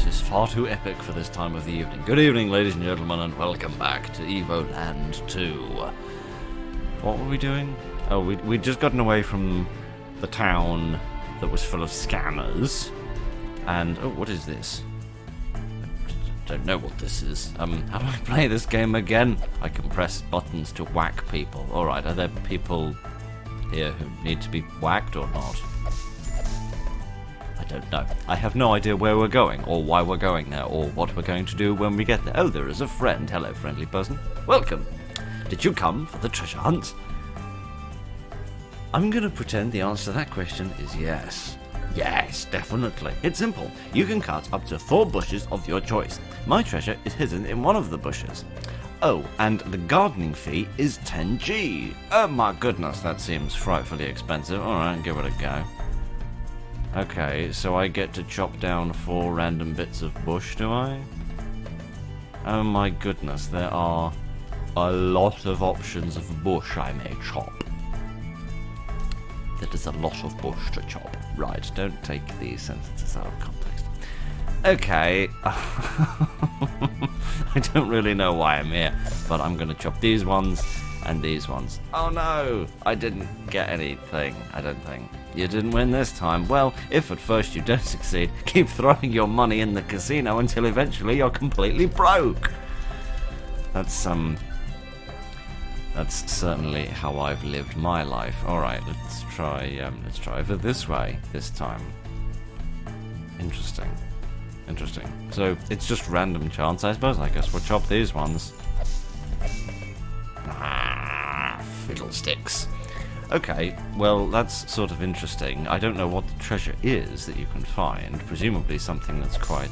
is far too epic for this time of the evening. Good evening, ladies and gentlemen, and welcome back to Evoland 2. What were we doing? Oh, we'd just gotten away from the town that was full of scammers. And, oh, what is this? I don't know what this is. How do I play this game again? I can press buttons to whack people. Alright, are there people here who need to be whacked or not? I don't know. I have no idea where we're going, or why we're going there, or what we're going to do when we get there. Oh, there is a friend. Hello, friendly person. Welcome. Did you come for the treasure hunt? I'm going to pretend the answer to that question is yes. Yes, definitely. It's simple. You can cut up to 4 bushes of your choice. My treasure is hidden in one of the bushes. Oh, and the gardening fee is 10G. Oh my goodness, that seems frightfully expensive. Alright, give it a go. Okay, so I get to chop down 4 random bits of bush, do I? Oh my goodness, there are a lot of options of bush I may chop. That is a lot of bush to chop. Right, don't take these sentences out of context. Okay. I don't really know why I'm here, but I'm going to chop these ones and these ones. Oh no! I didn't get anything, I don't think. You didn't win this time. Well, if at first you don't succeed, keep throwing your money in the casino until eventually you're completely broke. That's certainly how I've lived my life. Alright, let's try over this way this time. Interesting. So, it's just random chance, I suppose. I guess we'll chop these ones. Ah, fiddlesticks. Okay, well, that's sort of interesting. I don't know what the treasure is that you can find. Presumably something that's quite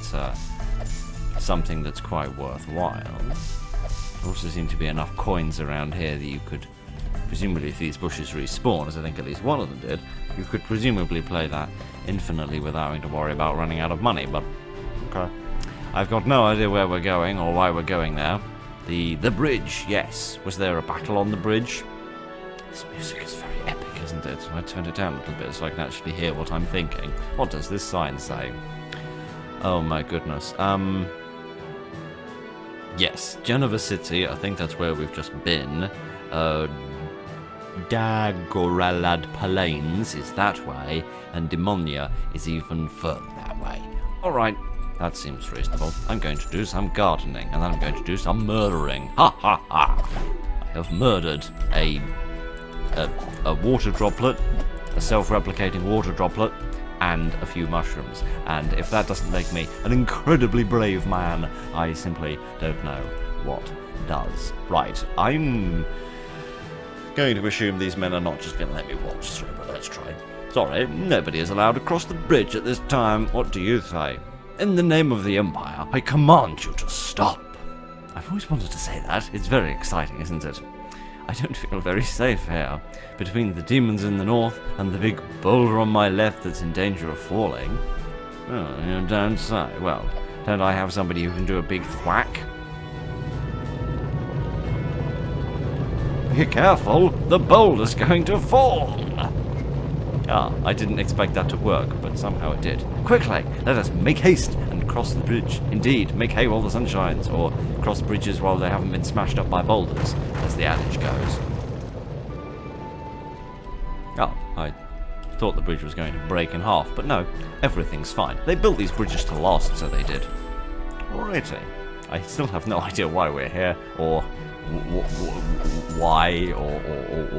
worthwhile. There also seem to be enough coins around here that you could, presumably if these bushes respawn, as I think at least one of them did, you could presumably play that infinitely without having to worry about running out of money, but okay. I've got no idea where we're going or why we're going there. The bridge, yes. Was there a battle on the bridge? This music is very epic, isn't it? I turned it down a little bit so I can actually hear what I'm thinking. What does this sign say? Oh my goodness. Yes, Geneva City, I think that's where we've just been. Dagoralad Plains is that way, and Demonia is even further that way. Alright, that seems reasonable. I'm going to do some gardening, and then I'm going to do some murdering. Ha ha ha! I have murdered a water droplet, a self-replicating water droplet, and a few mushrooms. And if that doesn't make me an incredibly brave man, I simply don't know what does. Right, I'm going to assume these men are not just going to let me watch through, but let's try. Sorry, nobody is allowed to cross the bridge at this time. What do you say? In the name of the Empire, I command you to stop. I've always wanted to say that. It's very exciting, isn't it? I don't feel very safe here. Between the demons in the north and the big boulder on my left that's in danger of falling. Oh, you don't say. Well, don't I have somebody who can do a big thwack? Be careful, the boulder's going to fall! Ah, I didn't expect that to work, but somehow it did. Quickly, let us make haste and cross the bridge. Indeed, make hay while the sun shines, or cross bridges while they haven't been smashed up by boulders, as the adage goes. Oh, I thought the bridge was going to break in half, but no, everything's fine. They built these bridges to last, so they did. Alrighty. I still have no idea why we're here, or why, or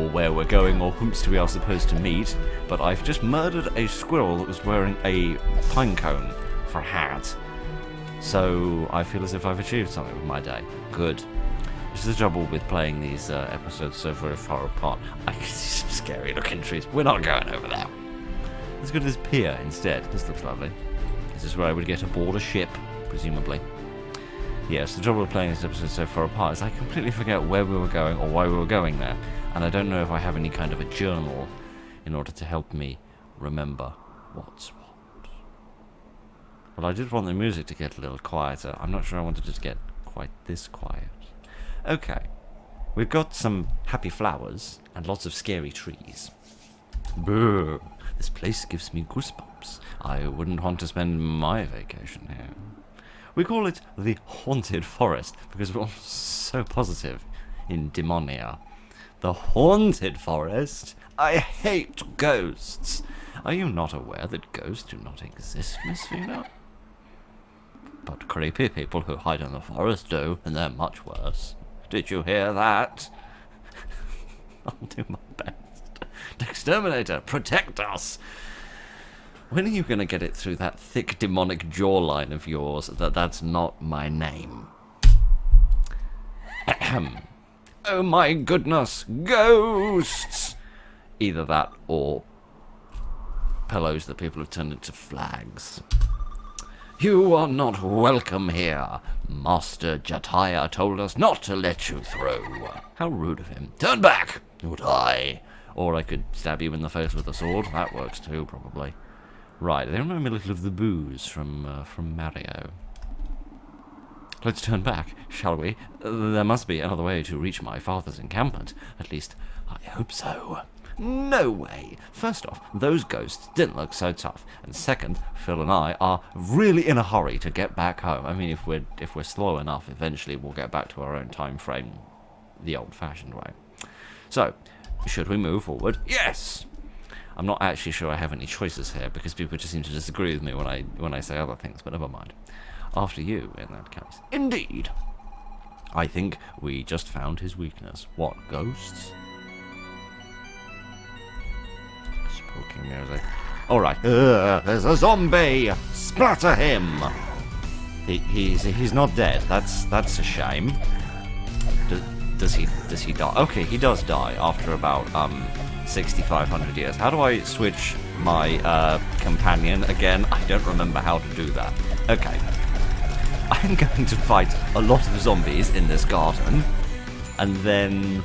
where we're going, or whomst we are supposed to meet, but I've just murdered a squirrel that was wearing a pine cone for a hat. So I feel as if I've achieved something with my day. Good. This is the trouble with playing these episodes so very far apart. I can see some scary looking trees. We're not going over there. Let's go to this pier instead. This looks lovely. This is where I would get aboard a ship, presumably. Yes, the trouble with playing this episode so far apart is I completely forget where we were going or why we were going there. And I don't know if I have any kind of a journal in order to help me remember what's what. Well, I did want the music to get a little quieter. I'm not sure I wanted it to get quite this quiet. Okay, we've got some happy flowers and lots of scary trees. Brr, this place gives me goosebumps. I wouldn't want to spend my vacation here. We call it the Haunted Forest because we're all so positive in Demonia. The Haunted Forest? I hate ghosts. Are you not aware that ghosts do not exist, Miss Vina? But creepy people who hide in the forest do, and they're much worse. Did you hear that? I'll do my best. Exterminator, protect us! When are you going to get it through that thick demonic jawline of yours that that's not my name? Ahem. Oh my goodness, ghosts! Either that or pillows that people have turned into flags. You are not welcome here. Master Jataya told us not to let you through. How rude of him. Turn back, you die. Or I could stab you in the face with a sword. That works too, probably. Right, they remind me a little of the booze from Mario. Let's turn back, shall we? There must be another way to reach my father's encampment. At least, I hope so. No way! First off, those ghosts didn't look so tough. And second, Phil and I are really in a hurry to get back home. I mean, if we're slow enough, eventually we'll get back to our own time frame the old-fashioned way. So, should we move forward? Yes! I'm not actually sure I have any choices here, because people just seem to disagree with me when I say other things, but never mind. After you, in that case. Indeed! I think we just found his weakness. What, ghosts? Spooky music. Alright. There's a zombie! Splatter him! He's not dead. That's a shame. Does he die? Okay, he does die after about 6,500 years. How do I switch my companion again? I don't remember how to do that. Okay. I'm going to fight a lot of zombies in this garden, and then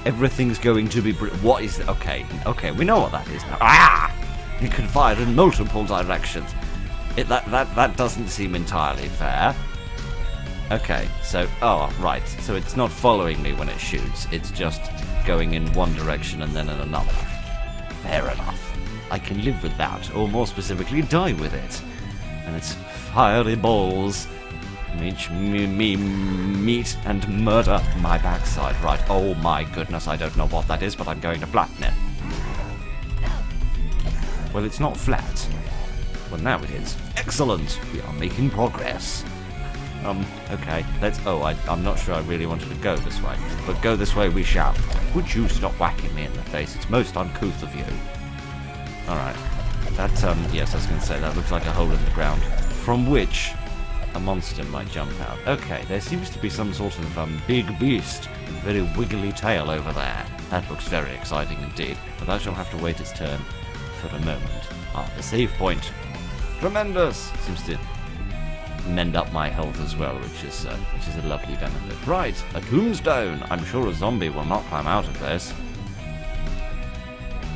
everything's going to be... What is... Okay, we know what that is now. Ah! It can fire in multiple directions. That doesn't seem entirely fair. Okay, so... Oh, right. So it's not following me when it shoots. It's just going in one direction and then in another. Fair enough. I can live with that, or more specifically, die with it. And its fiery balls meet and murder my backside. Right, oh my goodness, I don't know what that is, but I'm going to flatten it. Well, it's not flat. Well, now it is. Excellent! We are making progress. Okay, let's... Oh, I'm not sure I really wanted to go this way, but go this way we shall. Would you stop whacking me in the face? It's most uncouth of you. Alright. That, yes, I was going to say, that looks like a hole in the ground, from which a monster might jump out. Okay, there seems to be some sort of, big beast with a very wiggly tail over there. That looks very exciting indeed, but that shall have to wait its turn for a moment. Ah, the save point. Tremendous! Seems to mend up my health as well, which is a lovely benefit. Right, a tombstone! I'm sure a zombie will not climb out of this.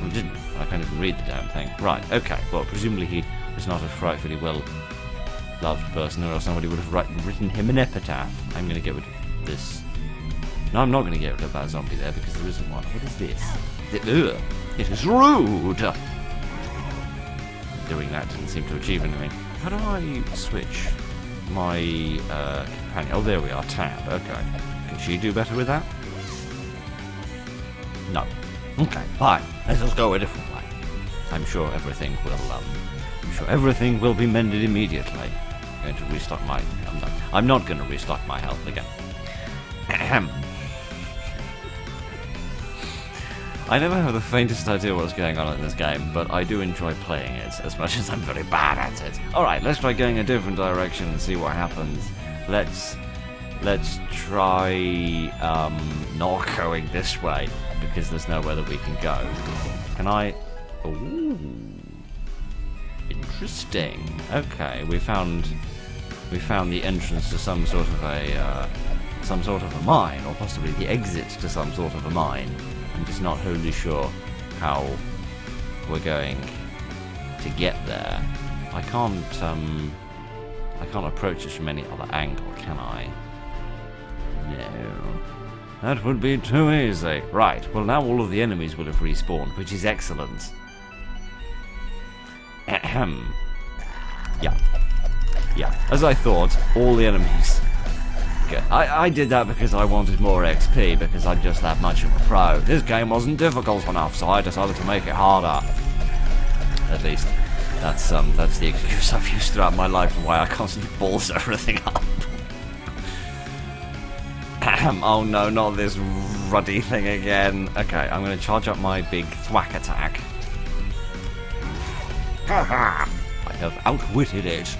Well, didn't. I can't even read the damn thing. Right, okay. Well, presumably he was not a frightfully well-loved person, or else somebody would have written him an epitaph. I'm going to get rid of this. No, I'm not going to get rid of that zombie there, because there isn't one. What is this? Ugh, it is rude! Doing that didn't seem to achieve anything. How do I switch my companion? Oh, there we are. Tab. Okay. Can she do better with that? No. Okay, fine. Let's just go a different way. I'm sure everything will be mended immediately. I'm going to restock my... I'm not going to restock my health again. Ahem. I never have the faintest idea what's going on in this game, but I do enjoy playing it as much as I'm very bad at it. Alright, let's try going a different direction and see what happens. Let's try not going this way, because there's nowhere that we can go. Can I... Ooh. Interesting. Okay, we found the entrance to some sort of a mine, or possibly the exit to some sort of a mine. I'm just not wholly sure how we're going to get there. I can't approach it from any other angle, can I? No. That would be too easy. Right, well now all of the enemies will have respawned, which is excellent. Ahem. Yeah. Yeah, as I thought, all the enemies... Okay. I did that because I wanted more XP, because I'm just that much of a pro. This game wasn't difficult enough, so I decided to make it harder. At least, that's the excuse I've used throughout my life and why I constantly balls everything up. Oh no, not this ruddy thing again. Okay, I'm going to charge up my big thwack attack. Haha! I have outwitted it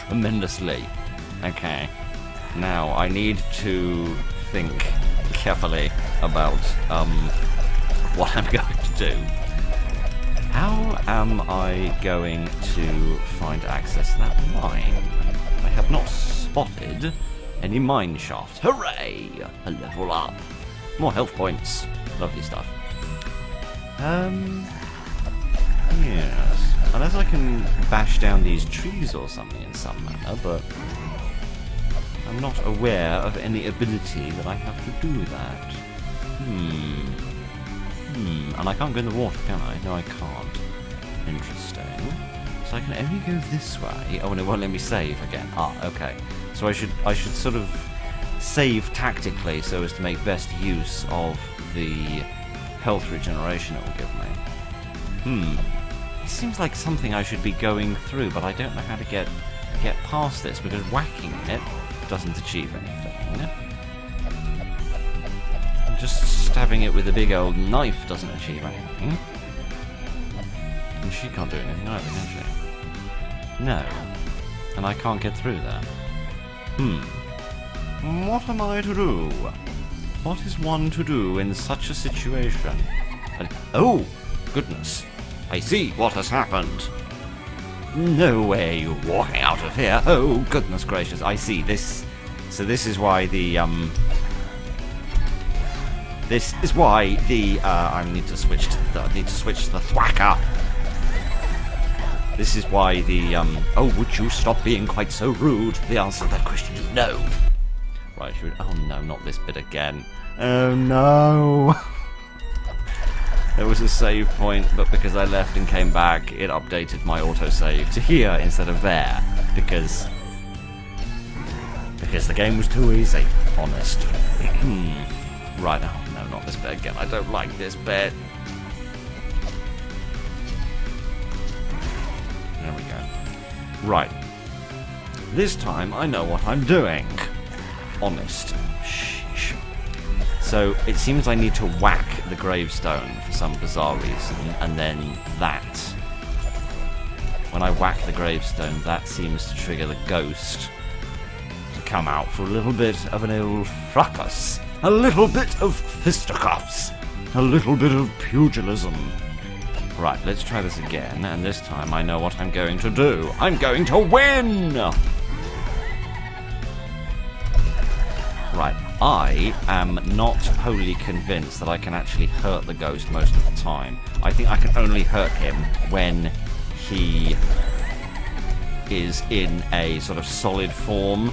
tremendously. Okay, now I need to think carefully about what I'm going to do. How am I going to find access to that mine? I have not spotted any mine shaft. Hooray! A level up. More health points. Lovely stuff. Yes. Unless I can bash down these trees or something in some manner, but I'm not aware of any ability that I have to do that. And I can't go in the water, can I? No, I can't. Interesting. So I can only go this way. Oh, and it won't let me save again. Ah, okay. So I should sort of save tactically so as to make best use of the health regeneration it will give me. It seems like something I should be going through, but I don't know how to get past this, because whacking it doesn't achieve anything. Just stabbing it with a big old knife doesn't achieve anything. And she can't do anything either, can she? No. And I can't get through there. What am I to do? What is one to do in such a situation? Oh, goodness. I see what has happened. No way you're walking out of here. Oh, goodness gracious. I see this. So this is why the, This is why the, I need to switch to the thwacker. This is why the, oh, would you stop being quite so rude? The answer to that question is no. Right, oh no, not this bit again. Oh no! There was a save point, but because I left and came back, it updated my autosave to here instead of there. Because the game was too easy, honest. Right, oh no, not this bit again. I don't like this bit. There we go. Right. This time I know what I'm doing. Honest. Sheesh. So it seems I need to whack the gravestone for some bizarre reason, and then that. When I whack the gravestone, that seems to trigger the ghost to come out for a little bit of an old fracas. A little bit of fisticuffs. A little bit of pugilism. Right, let's try this again, and this time I know what I'm going to do. I'm going to win! Right, I am not wholly convinced that I can actually hurt the ghost most of the time. I think I can only hurt him when he is in a sort of solid form.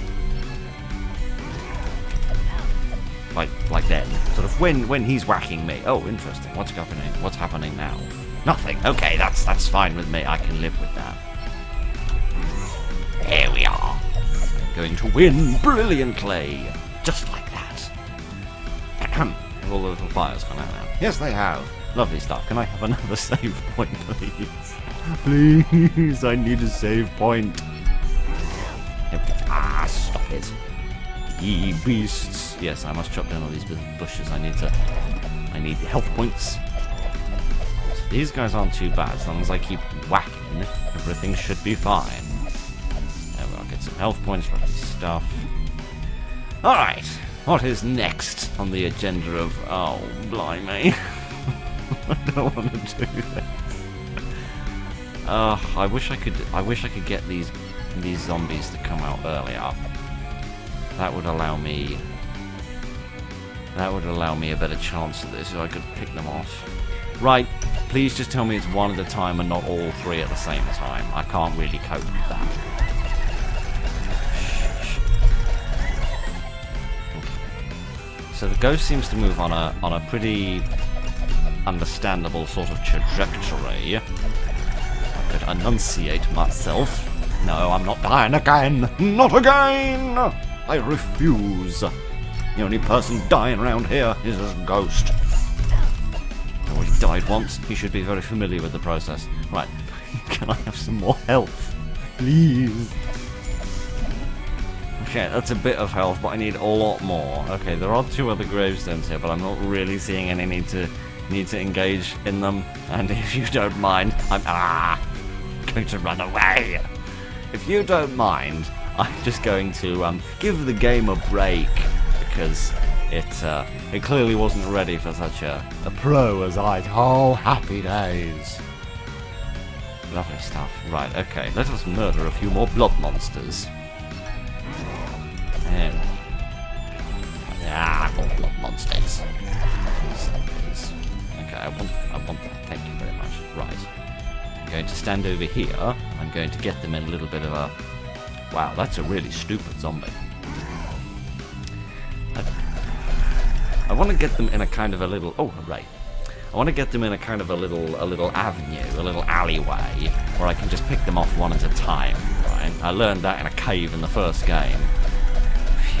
Like then. Sort of when he's whacking me. Oh, interesting. What's happening? What's happening now? Nothing. Okay, that's fine with me. I can live with that. Here we are. Going to win brilliantly. Just like that. Have all the little fires gone out now? Yes, they have. Lovely stuff. Can I have another save point, please? Please, I need a save point. Ah, stop it. Ye beasts. Yes, I must chop down all these bushes. I need health points. So these guys aren't too bad. As long as I keep whacking, everything should be fine. There we go. Get some health points, lovely stuff. Alright, what is next on the agenda of... Oh, blimey. I don't want to do this. I wish I could get these zombies to come out earlier. That would allow me a better chance at this, so I could pick them off. Right, please just tell me it's one at a time and not all three at the same time. I can't really cope with that. Okay. So the ghost seems to move on a pretty understandable sort of trajectory. I could enunciate myself. No, I'm not dying again. Not again! I refuse. The only person dying around here is a ghost. Oh, he died once. He should be very familiar with the process. Right. Can I have some more health? Please. Okay, that's a bit of health, but I need a lot more. Okay, there are 2 other gravestones here, but I'm not really seeing any need to engage in them. And if you don't mind, I'm going to run away. If you don't mind, I'm just going to give the game a break, because it clearly wasn't ready for such a pro as I. Oh, happy days. Lovely stuff. Right, okay, let us murder a few more blood monsters. More blood monsters. Okay, I want that. Thank you very much. Right. I'm going to stand over here. I'm going to get them in a little bit of a... Wow, that's a really stupid zombie. I want to get them in a kind of a little... Oh, hooray. I want to get them in a kind of a little avenue, a little alleyway, where I can just pick them off one at a time, right? I learned that in a cave in the first game. If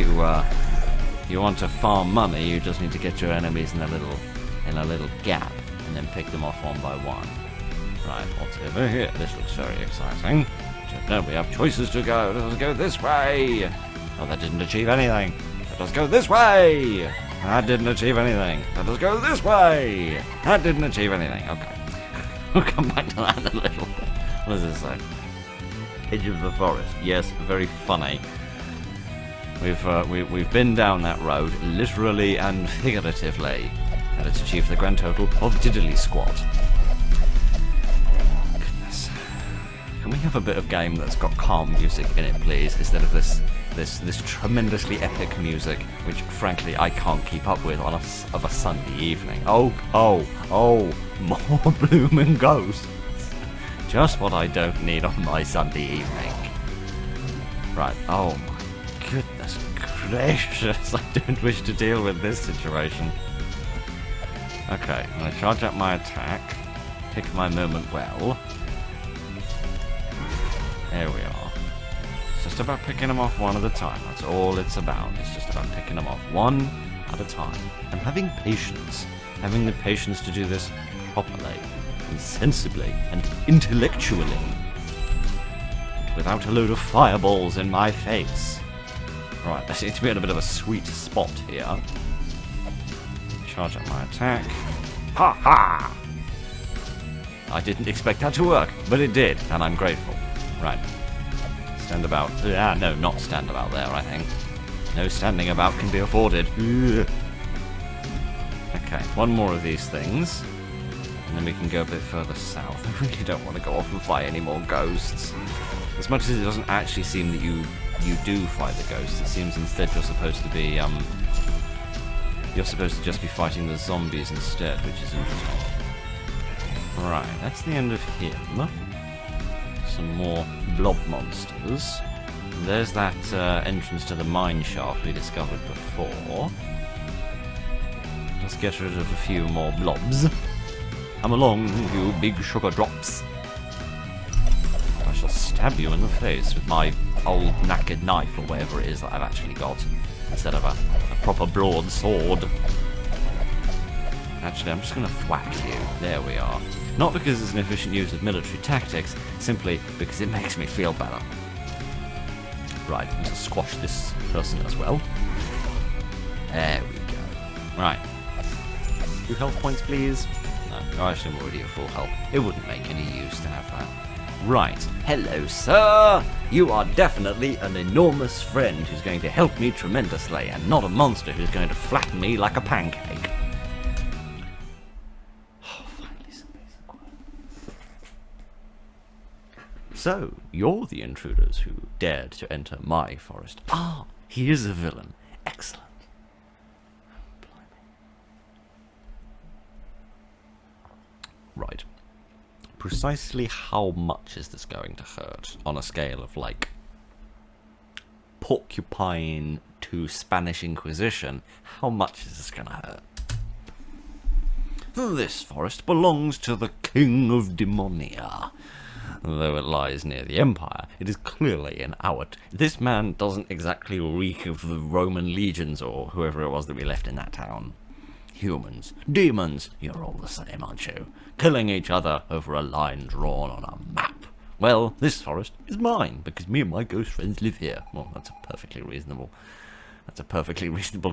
you want to farm money, you just need to get your enemies in a little gap, and then pick them off one by one. Right, what's over here? This looks very exciting. No, we have choices to go. Let us go this way. Oh, that didn't achieve anything. Let us go this way. That didn't achieve anything. Let us go this way. That didn't achieve anything. Okay. We'll come back to that in a little bit. What does this say? Edge of the forest. Yes, very funny. We've been down that road, literally and figuratively, and it's achieved the grand total of diddly squat. Goodness. Can we have a bit of game that's got calm music in it, please, instead of this tremendously epic music, which frankly I can't keep up with on a Sunday evening. Oh, more blooming ghosts. Just what I don't need on my Sunday evening. Right, oh my goodness gracious, I don't wish to deal with this situation. Okay, I'm going to charge up my attack, pick my moment well. There we are. It's just about picking them off one at a time. That's all it's about. It's just about picking them off one at a time. And having patience. Having the patience to do this properly, and sensibly, and intellectually. Without a load of fireballs in my face. Right, I seem to be in a bit of a sweet spot here. Charge up my attack. Ha ha! I didn't expect that to work, but it did, and I'm grateful. Right. Stand about. No, not stand about there, I think. No standing about can be afforded. Ugh. Okay, one more of these things. And then we can go a bit further south. I really don't want to go off and fight any more ghosts. As much as it doesn't actually seem that you do fight the ghosts, it seems instead you're supposed to be, you're supposed to just be fighting the zombies instead, which is interesting. Right, that's the end of him. Some more blob monsters. There's that entrance to the mine shaft we discovered before. Let's get rid of a few more blobs. Come along, you big sugar drops. I shall stab you in the face with my old knackered knife or whatever it is that I've actually got, instead of a proper broadsword. Actually, I'm just going to thwack you. There we are. Not because it's an efficient use of military tactics, simply because it makes me feel better. Right, I'm going to squash this person as well. There we go. Right. 2 health points, please. No, actually I'm already at full health. It wouldn't make any use to have that. Right. Hello, sir. You are definitely an enormous friend who's going to help me tremendously, and not a monster who's going to flatten me like a pancake. So, you're the intruders who dared to enter my forest. Ah, he is a villain. Excellent. Right. Precisely how much is this going to hurt on a scale of, like, porcupine to Spanish Inquisition? How much is this going to hurt? This forest belongs to the King of Demonia. though it lies near the Empire, it is clearly in our... This man doesn't exactly reek of the Roman legions or whoever it was that we left in that town. Humans, demons, you're all the same, aren't you? Killing each other over a line drawn on a map. Well, this forest is mine, because me and my ghost friends live here. Well, that's a perfectly reasonable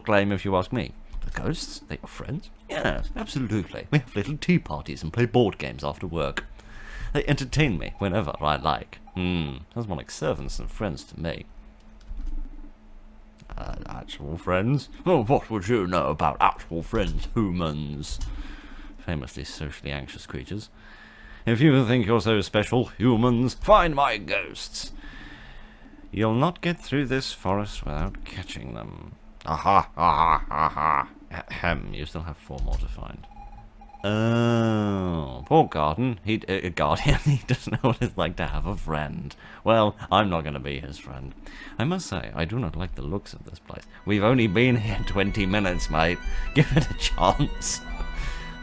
claim if you ask me. The ghosts? They're your friends? Yes, absolutely. We have little tea parties and play board games after work. They entertain me whenever I like. Sounds more like servants than friends to me. Actual friends? Oh, what would you know about actual friends, humans? Famously socially anxious creatures. If you think you're so special, humans, find my ghosts. You'll not get through this forest without catching them. Aha, aha, aha. Ahem, you still have 4 more to find. Oh, poor Guardian. He doesn't know what it's like to have a friend. Well, I'm not going to be his friend. I must say, I do not like the looks of this place. We've only been here 20 minutes, mate. Give it a chance.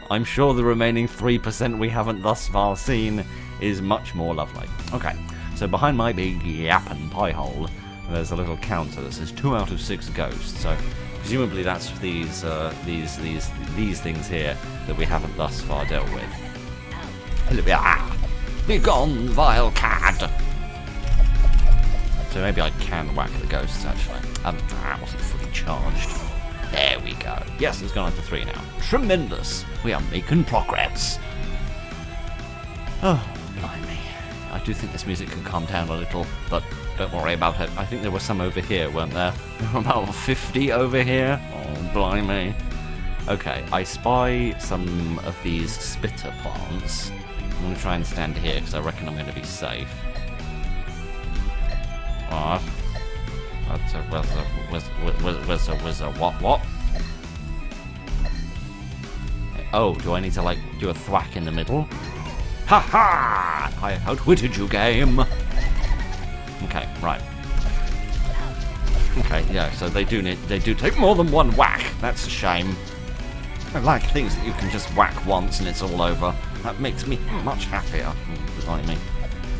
I'm sure the remaining 3% we haven't thus far seen is much more lovely. Okay, so behind my big yapping pie hole, there's a little counter that says 2 out of 6 ghosts. So presumably that's these things here that we haven't thus far dealt with. Be gone, vile cad! So maybe I can whack the ghosts actually. I wasn't fully charged. There we go. Yes, it's gone up to 3 now. Tremendous! We are making progress. Oh, blimey. I do think this music can calm down a little, but don't worry about it. I think there were some over here, weren't there? There were about 50 over here. Oh, blimey. Okay, I spy some of these spitter plants. I'm going to try and stand here because I reckon I'm going to be safe. What? What? Oh, do I need to, like, do a thwack in the middle? Ha ha! I outwitted you, game! Okay, right. Okay, yeah, so they do take more than one whack. That's a shame. I like things that you can just whack once and it's all over. That makes me much happier. Blimey.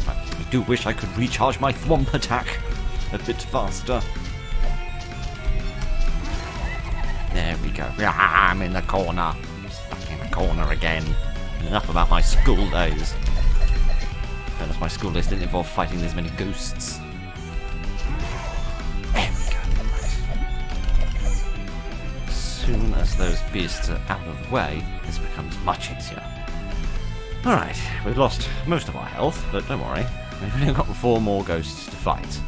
I do wish I could recharge my thwomp attack a bit faster. There we go. I'm in the corner. Stuck in the corner again. Enough about my school days. Fairness, my school days didn't involve fighting this many ghosts. There we go. As soon as those beasts are out of the way, this becomes much easier. Alright, we've lost most of our health, but don't worry. We've only got 4 more ghosts to fight.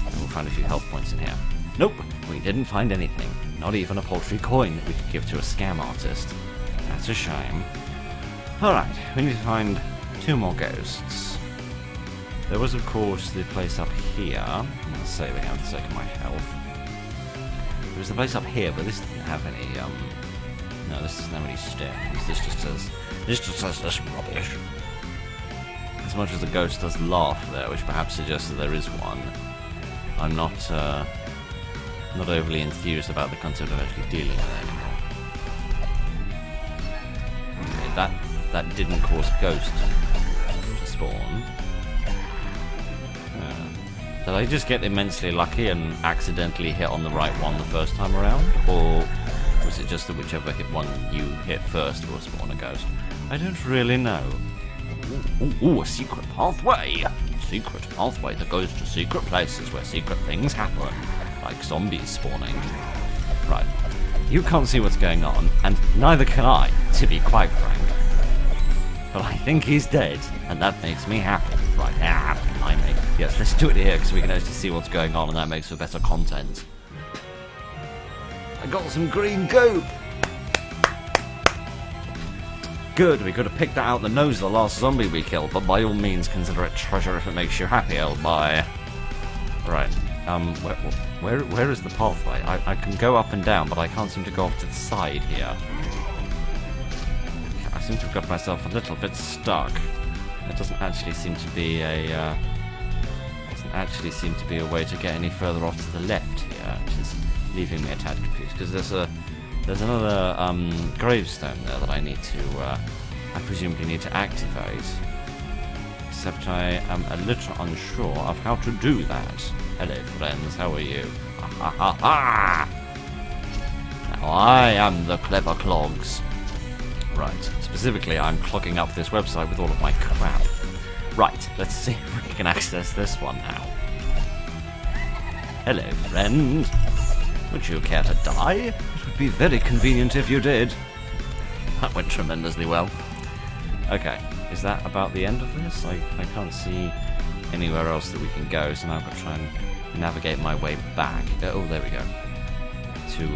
And we'll find a few health points in here. Nope, we didn't find anything. Not even a paltry coin that we could give to a scam artist. That's a shame. Alright, we need to find 2 more ghosts. There was, of course, the place up here. I'm going to save again for the sake of my health. There was the place up here, but this didn't have any, no, this doesn't have any stairs. This just says this rubbish. As much as the ghost does laugh there, which perhaps suggests that there is one, I'm not overly enthused about the concept of actually dealing with it anymore. Okay, that didn't cause ghost to spawn. Did I just get immensely lucky and accidentally hit on the right one the first time around? Or was it just that whichever one you hit first will spawn a ghost? I don't really know. Ooh, a secret pathway! Secret pathway that goes to secret places where secret things happen. Like zombies spawning. Right. You can't see what's going on, and neither can I, to be quite frank. But I think he's dead, and that makes me happy. Right, behind me. Yes, let's do it here, because we can actually see what's going on, and that makes for better content. I got some green goop! Good, we could have picked that out the nose of the last zombie we killed, but by all means consider it treasure if it makes you happy, old boy. Right, where is the pathway? I can go up and down, but I can't seem to go off to the side here. I seem to have got myself a little bit stuck. There doesn't actually seem to be a way to get any further off to the left here, which is leaving me a tad confused. Because there's another gravestone there that I need to, I presumably need to activate. except I am a little unsure of how to do that. Hello, friends, how are you? Ha ha ha ha! Now I am the clever clogs. Right, specifically I'm clogging up this website with all of my crap. Right, let's see if we can access this one now. Hello, friend. Would you care to die? It would be very convenient if you did. That went tremendously well. Okay, is that about the end of this? I can't see anywhere else that we can go, so now I've got to try and navigate my way back. Oh, there we go. To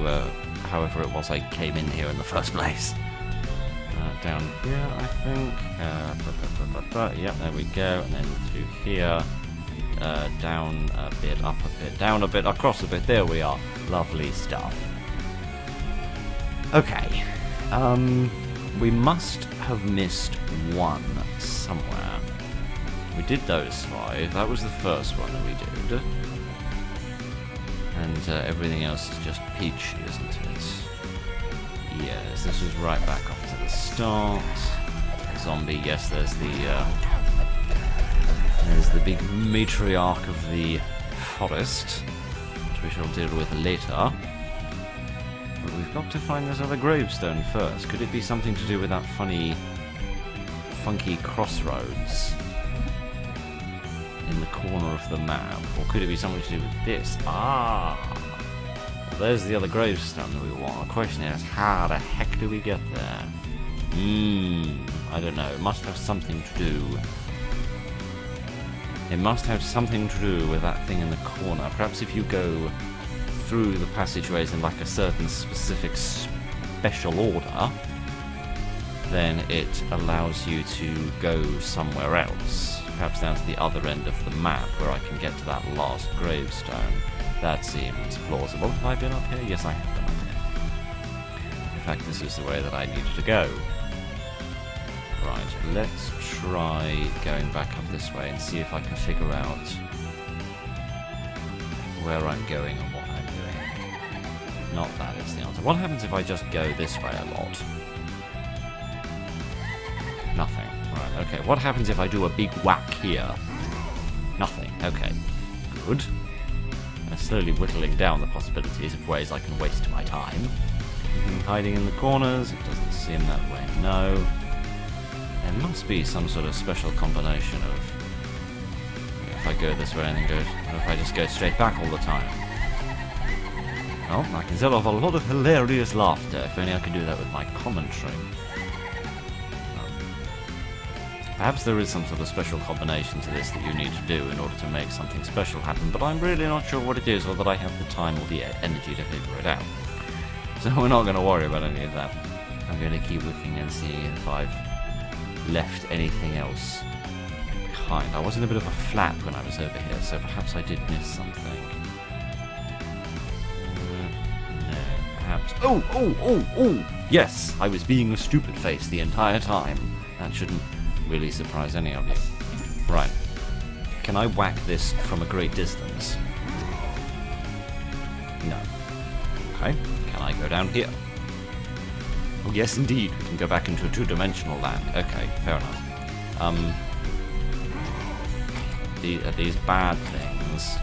however it was I came in here in the first place. Down here, I think. Yep, there we go. And then to here. Down a bit, up a bit, down a bit, across a bit. There we are. Lovely stuff. Okay. We must have missed one somewhere. We did those 5. That was the first one that we did. And everything else is just peachy, isn't it? Yes, this is right back off to the start. Zombie, yes, there's the big matriarch of the forest, which we shall deal with later. But we've got to find this other gravestone first. Could it be something to do with that funky crossroads in the corner of the map? Or could it be something to do with this? Ah! Well, there's the other gravestone that we want. The question is, how the heck do we get there? I don't know. It must have something to do... It must have something to do with that thing in the corner. Perhaps if you go through the passageways in like a certain specific special order, then it allows you to go somewhere else. Perhaps down to the other end of the map where I can get to that last gravestone. That seems plausible. Have I been up here? Yes, I have been up here. In fact, this is the way that I needed to go. Right, let's try going back up this way and see if I can figure out where I'm going and what I'm doing. Not that is the answer. What happens if I just go this way a lot? Nothing. Right, okay. What happens if I do a big whack here? Nothing. Okay. Good. I'm slowly whittling down the possibilities of ways I can waste my time. Hiding in the corners. It doesn't seem that way. No. There must be some sort of special combination of if I go this way and then go, or if I just go straight back all the time. Well, I can set off a lot of hilarious laughter, if only I could do that with my commentary. Perhaps there is some sort of special combination to this that you need to do in order to make something special happen, but I'm really not sure what it is or that I have the time or the energy to figure it out. So we're not going to worry about any of that. I'm going to keep looking and see if I've left anything else behind. I was in a bit of a flap when I was over here, so perhaps I did miss something. No, perhaps... Oh! Yes, I was being a stupid face the entire time. That shouldn't really surprise any of you. Right. Can I whack this from a great distance? No. Okay. Can I go down here? Oh, yes, indeed. We can go back into a two-dimensional land. Okay, fair enough. Are these bad things?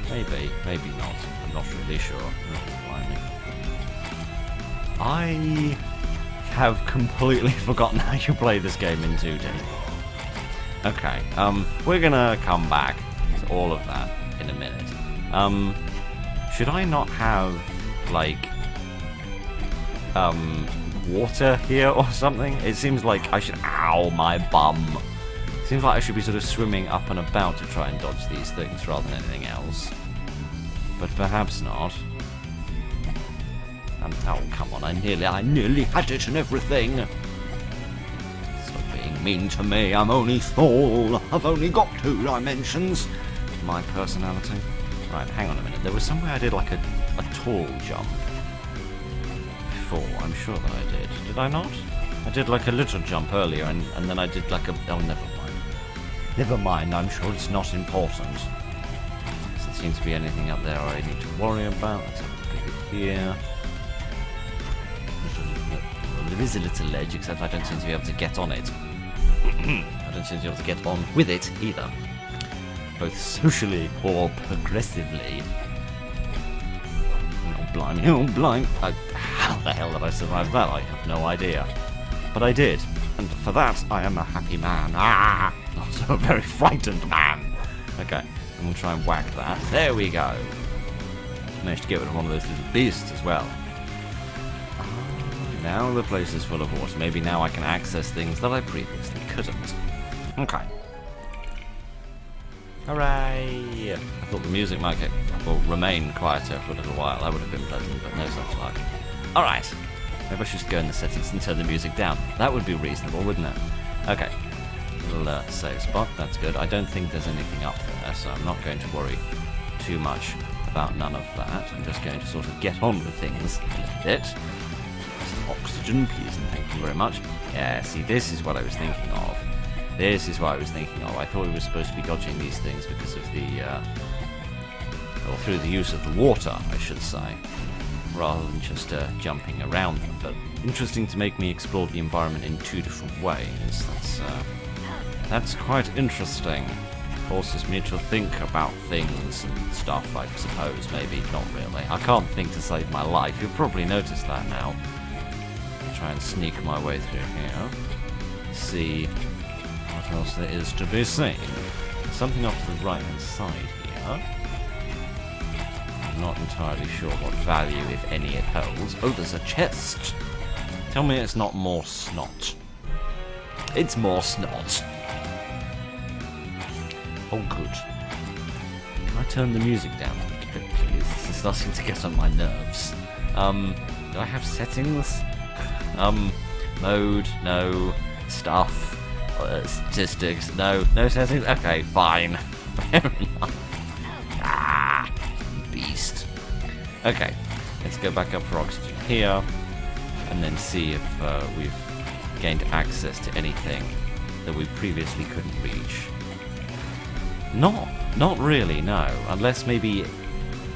Maybe, maybe not. I'm not really sure. I have completely forgotten how you play this game in 2D. Okay, we're gonna come back to all of that in a minute. Should I not have, like... water here or something? It seems like I should... Ow, my bum. Seems like I should be sort of swimming up and about to try and dodge these things rather than anything else. But perhaps not. Oh, come on, I nearly had it and everything. Stop being mean to me, I'm only small. I've only got 2 dimensions. My personality. Right, hang on a minute. There was somewhere I did like a tall jump. I'm sure that I did. Did I not? I did like a little jump earlier and then I did like a... Oh, never mind. Never mind, I'm sure it's not important. Doesn't seem to be anything up there I need to worry about. Let's have a look at here. Well, there is a little ledge, except I don't seem to be able to get on it. I don't seem to be able to get on with it either. Both socially or progressively. Oh, blimey, oh, blimey. How the hell did I survive that? I have no idea. But I did. And for that, I am a happy man. Also a very frightened man. Okay, I'm going to try and whack that. There we go. Managed to get rid of one of those little beasts as well. Now the place is full of water. Maybe now I can access things that I previously couldn't. Okay. Hooray! I thought the music might remain quieter for a little while. That would have been pleasant, but no such luck. Alright. Maybe I should just go in the settings and turn the music down. That would be reasonable, wouldn't it? Okay. Little save spot. That's good. I don't think there's anything up there, so I'm not going to worry too much about none of that. I'm just going to sort of get on with things a little bit. Some oxygen, please, and thank you very much. Yeah, see, this is what I was thinking of. This is what I was thinking of. I thought we were supposed to be dodging these things because of the, or through the use of the water, I should say, rather than just jumping around them. But interesting to make me explore the environment in two different ways. That's quite interesting. Forces me to think about things and stuff, I suppose. Maybe not really. I can't think to save my life. You've probably noticed that now. I'll try and sneak my way through here. See what else there is to be seen. Something off to the right hand side here. I'm not entirely sure what value, if any, it holds. Oh, there's a chest. Tell me it's not more snot. It's more snot. Oh, good. Can I turn the music down a little bit, please? This is starting to get on my nerves. Do I have settings? Mode, no. Stuff, statistics, no. No settings? Okay, fine. Fair enough. Beast. Okay, let's go back up for oxygen here, and then see if we've gained access to anything that we previously couldn't reach. Not really, no. Unless maybe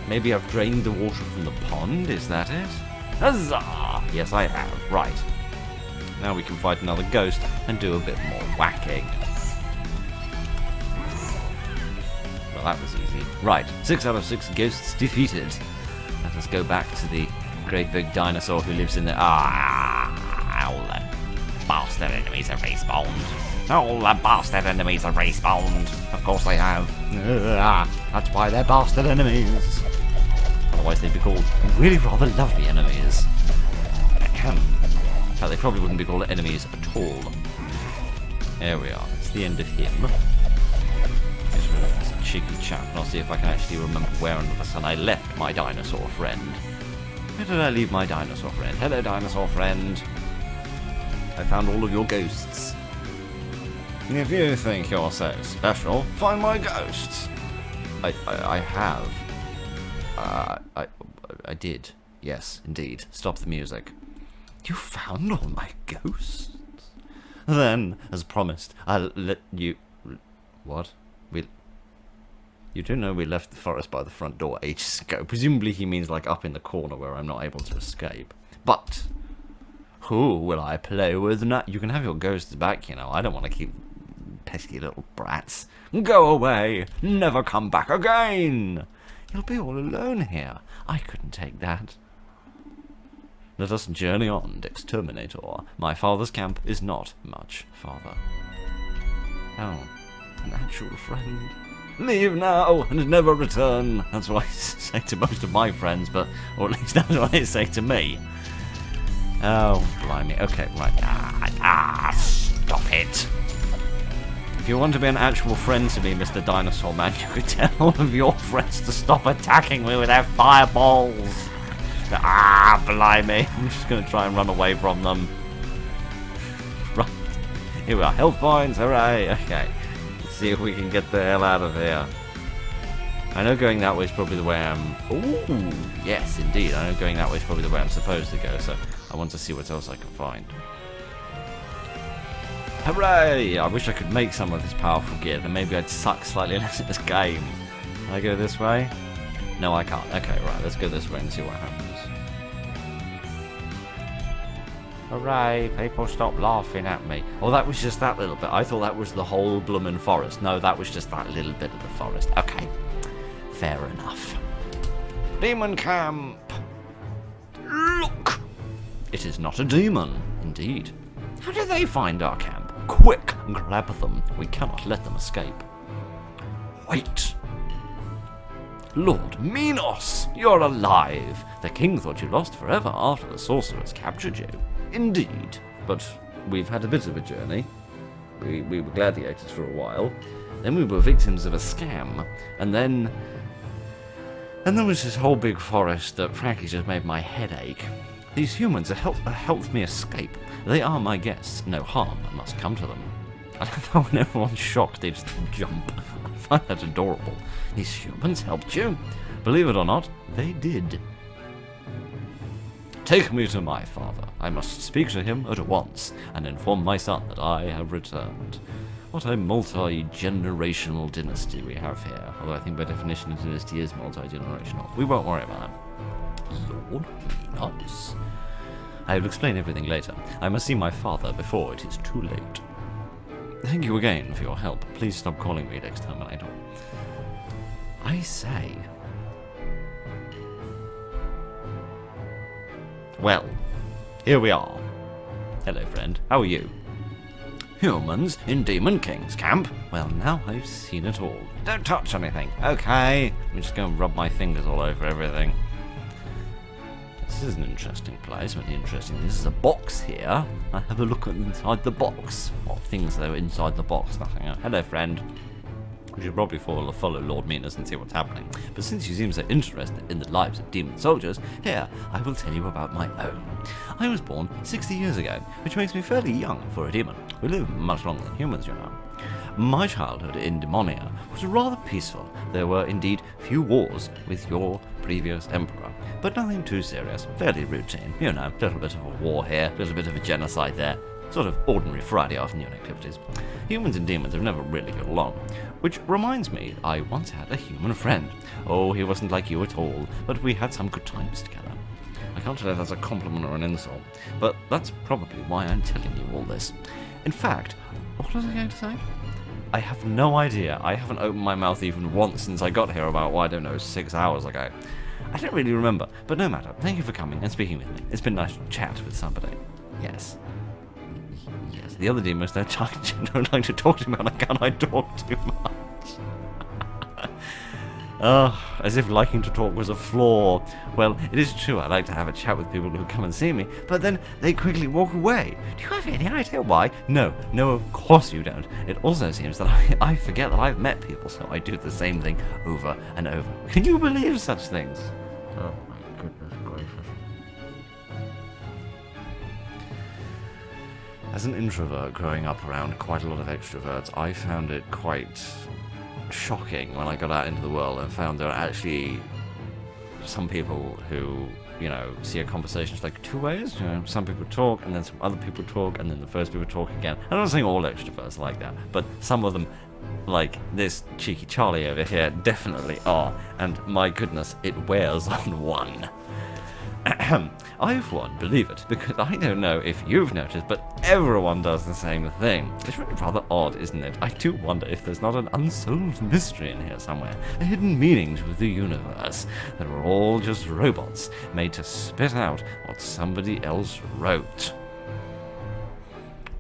I've drained the water from the pond, is that it? Huzzah! Yes, I have. Right. Now we can fight another ghost and do a bit more whacking. Well, that was easy. Right, 6 out of 6 ghosts defeated. Let us go back to the great big dinosaur who lives in the... all the bastard enemies have respawned. All the bastard enemies have respawned. Of course they have. That's why they're bastard enemies. Otherwise they'd be called really rather lovely enemies. In fact, they probably wouldn't be called enemies at all. There we are. It's the end of him. Get rid of this cheeky chap, and I'll see if I can actually remember where under the sun I left my dinosaur friend. Where did I leave my dinosaur friend? Hello, dinosaur friend. I found all of your ghosts. If you think you're so special, find my ghosts. I have. I did. Yes, indeed. Stop the music. You found all my ghosts? Then, as promised, I'll let you... What? You do know we left the forest by the front door ages ago. Presumably he means like up in the corner where I'm not able to escape. But, who will I play with now? You can have your ghosts back, you know. I don't want to keep pesky little brats. Go away! Never come back again! You'll be all alone here. I couldn't take that. Let us journey on, Exterminator. My father's camp is not much farther. Oh, an actual friend. Leave now and never return. That's what I say to most of my friends, or at least that's what they say to me. Oh, blimey. Okay, right. Stop it. If you want to be an actual friend to me, Mr. Dinosaur Man, you could tell all of your friends to stop attacking me with their fireballs. Blimey. I'm just going to try and run away from them. Right. Here we are. Health points. Hooray. Okay. Let's see if we can get the hell out of here. I know going that way is probably the way I'm... Ooh. Yes, indeed. I know going that way is probably the way I'm supposed to go, so I want to see what else I can find. Hooray! I wish I could make some of this powerful gear, then maybe I'd suck slightly less at this game. Can I go this way? No, I can't. Okay, right, let's go this way and see what happens. Hooray, people stop laughing at me. Oh, that was just that little bit. I thought that was the whole bloomin' forest. No, that was just that little bit of the forest. Okay, fair enough. Demon camp! Look! It is not a demon, indeed. How did they find our camp? Quick, grab them. We cannot let them escape. Wait. Lord Minos, you're alive. The king thought you lost forever after the sorcerers captured you. Indeed, but we've had a bit of a journey. We were gladiators for a while, then we were victims of a scam, and then there was this whole big forest that frankly just made my head ache. These humans have helped me escape. They are my guests. No harm must come to them. I thought when everyone's shocked, they just jump. I find that adorable. These humans helped you. Believe it or not, they did. Take me to my father. I must speak to him at once and inform my son that I have returned. What a multi-generational dynasty we have here. Although I think by definition a dynasty is multi-generational. We won't worry about that. Lord Minos. I will explain everything later. I must see my father before it is too late. Thank you again for your help. Please stop calling me Exterminator. I say. Well, here we are. Hello, friend. How are you? Humans in Demon King's camp? Well, now I've seen it all. Don't touch anything, okay? I'm just going to rub my fingers all over everything. This is an interesting place. Really interesting. This is a box here. I have a look inside the box. What things there inside the box? Nothing. Hello, friend. We should probably follow Lord Minos and see what's happening. But since you seem so interested in the lives of demon soldiers, here, I will tell you about my own. I was born 60 years ago, which makes me fairly young for a demon. We live much longer than humans, you know. My childhood in Demonia was rather peaceful. There were indeed few wars with your previous emperor, but nothing too serious, fairly routine. You know, a little bit of a war here, a little bit of a genocide there. Sort of ordinary Friday afternoon activities. Humans and demons have never really got along. Which reminds me, I once had a human friend. Oh, he wasn't like you at all, but we had some good times together. I can't tell if that's a compliment or an insult, but that's probably why I'm telling you all this. In fact, what was I going to say? I have no idea. I haven't opened my mouth even once since I got here about, well, I don't know, 6 hours ago. I don't really remember, but no matter. Thank you for coming and speaking with me. It's been nice to chat with somebody. Yes. Yes, the other demons don't like to talk to me on account I talk too much. As if liking to talk was a flaw. Well, it is true I like to have a chat with people who come and see me, but then they quickly walk away. Do you have any idea why? No, of course you don't. It also seems that I forget that I've met people, so I do the same thing over and over. Can you believe such things? Oh my goodness gracious. As an introvert growing up around quite a lot of extroverts, I found it quite shocking when I got out into the world and found there are actually some people who, you know, see a conversation as like two ways. You know, some people talk and then some other people talk and then the first people talk again. I'm not saying all extroverts are like that, but some of them, like this cheeky Charlie over here, definitely are. And my goodness, it wears on one. I, for one, believe it, because I don't know if you've noticed, but everyone does the same thing. It's really rather odd, isn't it? I do wonder if there's not an unsolved mystery in here somewhere, a hidden meaning to the universe, that we're all just robots, made to spit out what somebody else wrote.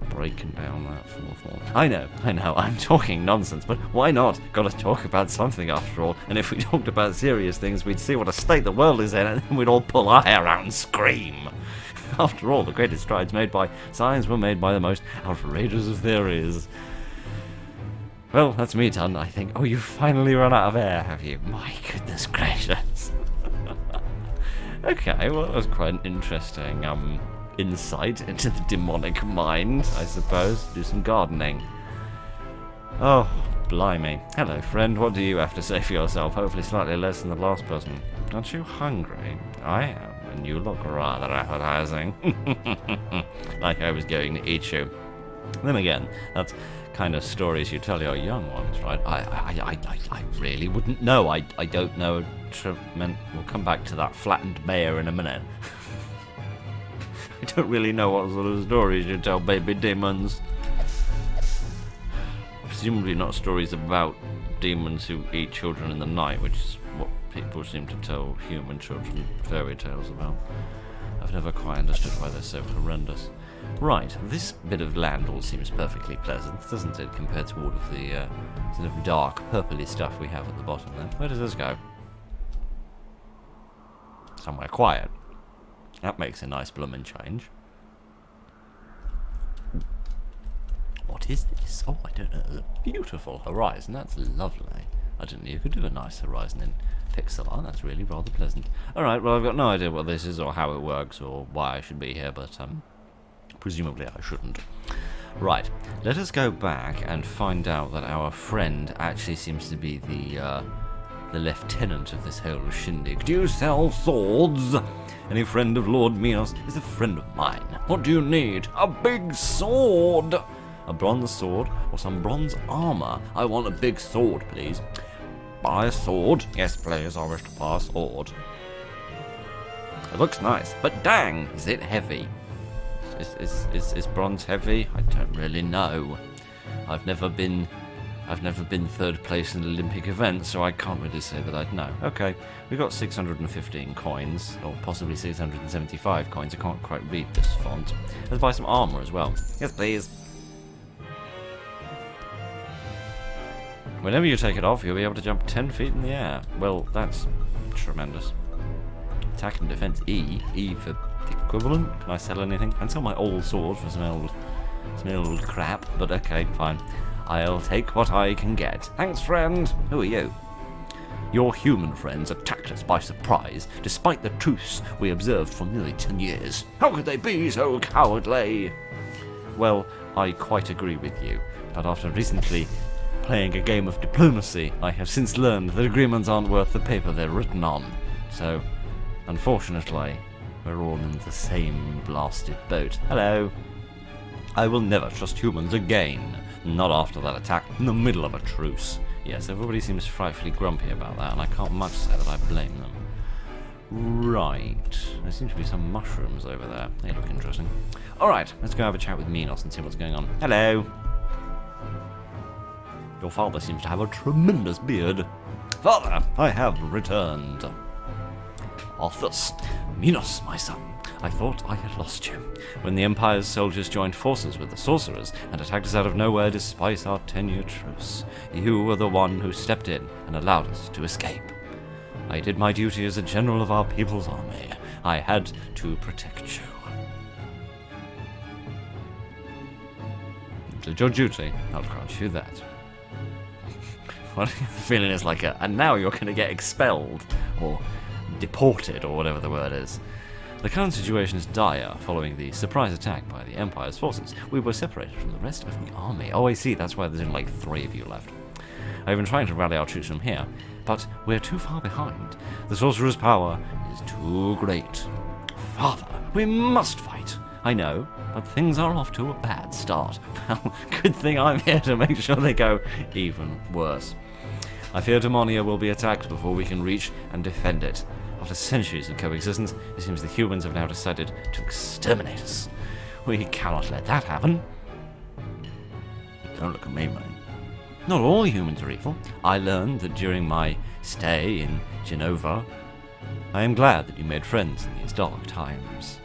Breaking down that fourth wall. I know, I'm talking nonsense, but why not? Gotta talk about something after all, and if we talked about serious things, we'd see what a state the world is in, and then we'd all pull our hair out and scream. After all, the greatest strides made by science were made by the most outrageous of theories. Well, that's me done, I think. Oh, you've finally run out of air, have you? My goodness gracious. Okay, well, that was quite an interesting, insight into the demonic mind, I suppose. Do some gardening. Oh, blimey. Hello, friend. What do you have to say for yourself? Hopefully slightly less than the last person. Aren't you hungry? I am, and you look rather appetizing. Like I was going to eat you. Then again, that's kind of stories you tell your young ones, right? I really wouldn't know. I don't know. We'll come back to that flattened mayor in a minute. I don't really know what sort of stories you tell baby demons. Presumably not stories about demons who eat children in the night, which is what people seem to tell human children fairy tales about. I've never quite understood why they're so horrendous. Right, this bit of land all seems perfectly pleasant, doesn't it, compared to all of the sort of dark, purpley stuff we have at the bottom there. Where does this go? Somewhere quiet. That makes a nice bloomin' change. What is this? Oh, I don't know. Beautiful horizon. That's lovely. I didn't know you could do a nice horizon in pixel art. That's really rather pleasant. Alright, well, I've got no idea what this is or how it works or why I should be here, but presumably I shouldn't. Right, let us go back and find out that our friend actually seems to be the lieutenant of this whole shindig. Do you sell swords? Any friend of Lord Minos is a friend of mine. What do you need? A big sword! A bronze sword or some bronze armor? I want a big sword, please. Buy a sword? Yes, please, I wish to buy a sword. It looks nice, but dang, is it heavy? Is bronze heavy? I don't really know. I've never been third place in an Olympic event, so I can't really say that I'd know. Okay, we've got 615 coins, or possibly 675 coins. I can't quite read this font. Let's buy some armor as well. Yes, please. Whenever you take it off, you'll be able to jump 10 feet in the air. Well, that's tremendous. Attack and defense E. E for the equivalent. Can I sell anything? I can sell my old sword for some old crap, but okay, fine. I'll take what I can get. Thanks, friend. Who are you? Your human friends attacked us by surprise, despite the truce we observed for nearly 10 years. How could they be so cowardly? Well, I quite agree with you, but after recently playing a game of diplomacy, I have since learned that agreements aren't worth the paper they're written on. So, unfortunately, we're all in the same blasted boat. Hello. I will never trust humans again. Not after that attack in the middle of a truce. Yes, everybody seems frightfully grumpy about that, and I can't much say that I blame them. Right. There seem to be some mushrooms over there. They look interesting. Alright, let's go have a chat with Minos and see what's going on. Hello. Your father seems to have a tremendous beard. Father, I have returned. Arthas, Minos, my son. I thought I had lost you. When the Empire's soldiers joined forces with the sorcerers and attacked us out of nowhere despite our 10-year truce, you were the one who stepped in and allowed us to escape. I did my duty as a general of our people's army. I had to protect you. You did your duty, I'll grant you that. What the feeling is like and now you're going to get expelled, or deported, or whatever the word is. The current situation is dire following the surprise attack by the Empire's forces. We were separated from the rest of the army. Oh, I see, that's why there's only like 3 of you left. I've been trying to rally our troops from here, but we're too far behind. The sorcerer's power is too great. Father, we must fight. I know, but things are off to a bad start. Well, good thing I'm here to make sure they go even worse. I fear Demonia will be attacked before we can reach and defend it. After centuries of coexistence, it seems the humans have now decided to exterminate us. We cannot let that happen. Don't look at me, man. Not all humans are evil. I learned that during my stay in Genova. I am glad that you made friends in these dark times.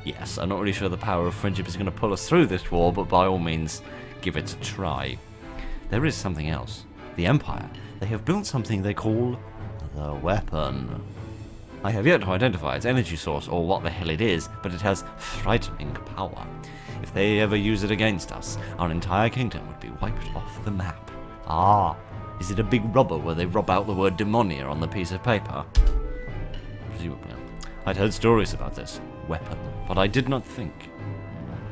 Yes, I'm not really sure the power of friendship is going to pull us through this war, but by all means, give it a try. There is something else. The Empire. They have built something they call the weapon. I have yet to identify its energy source or what the hell it is, but it has frightening power. If they ever use it against us, our entire kingdom would be wiped off the map. Ah, is it a big rubber where they rub out the word Demonia on the piece of paper? Presumably. I'd heard stories about this weapon, but I did not think.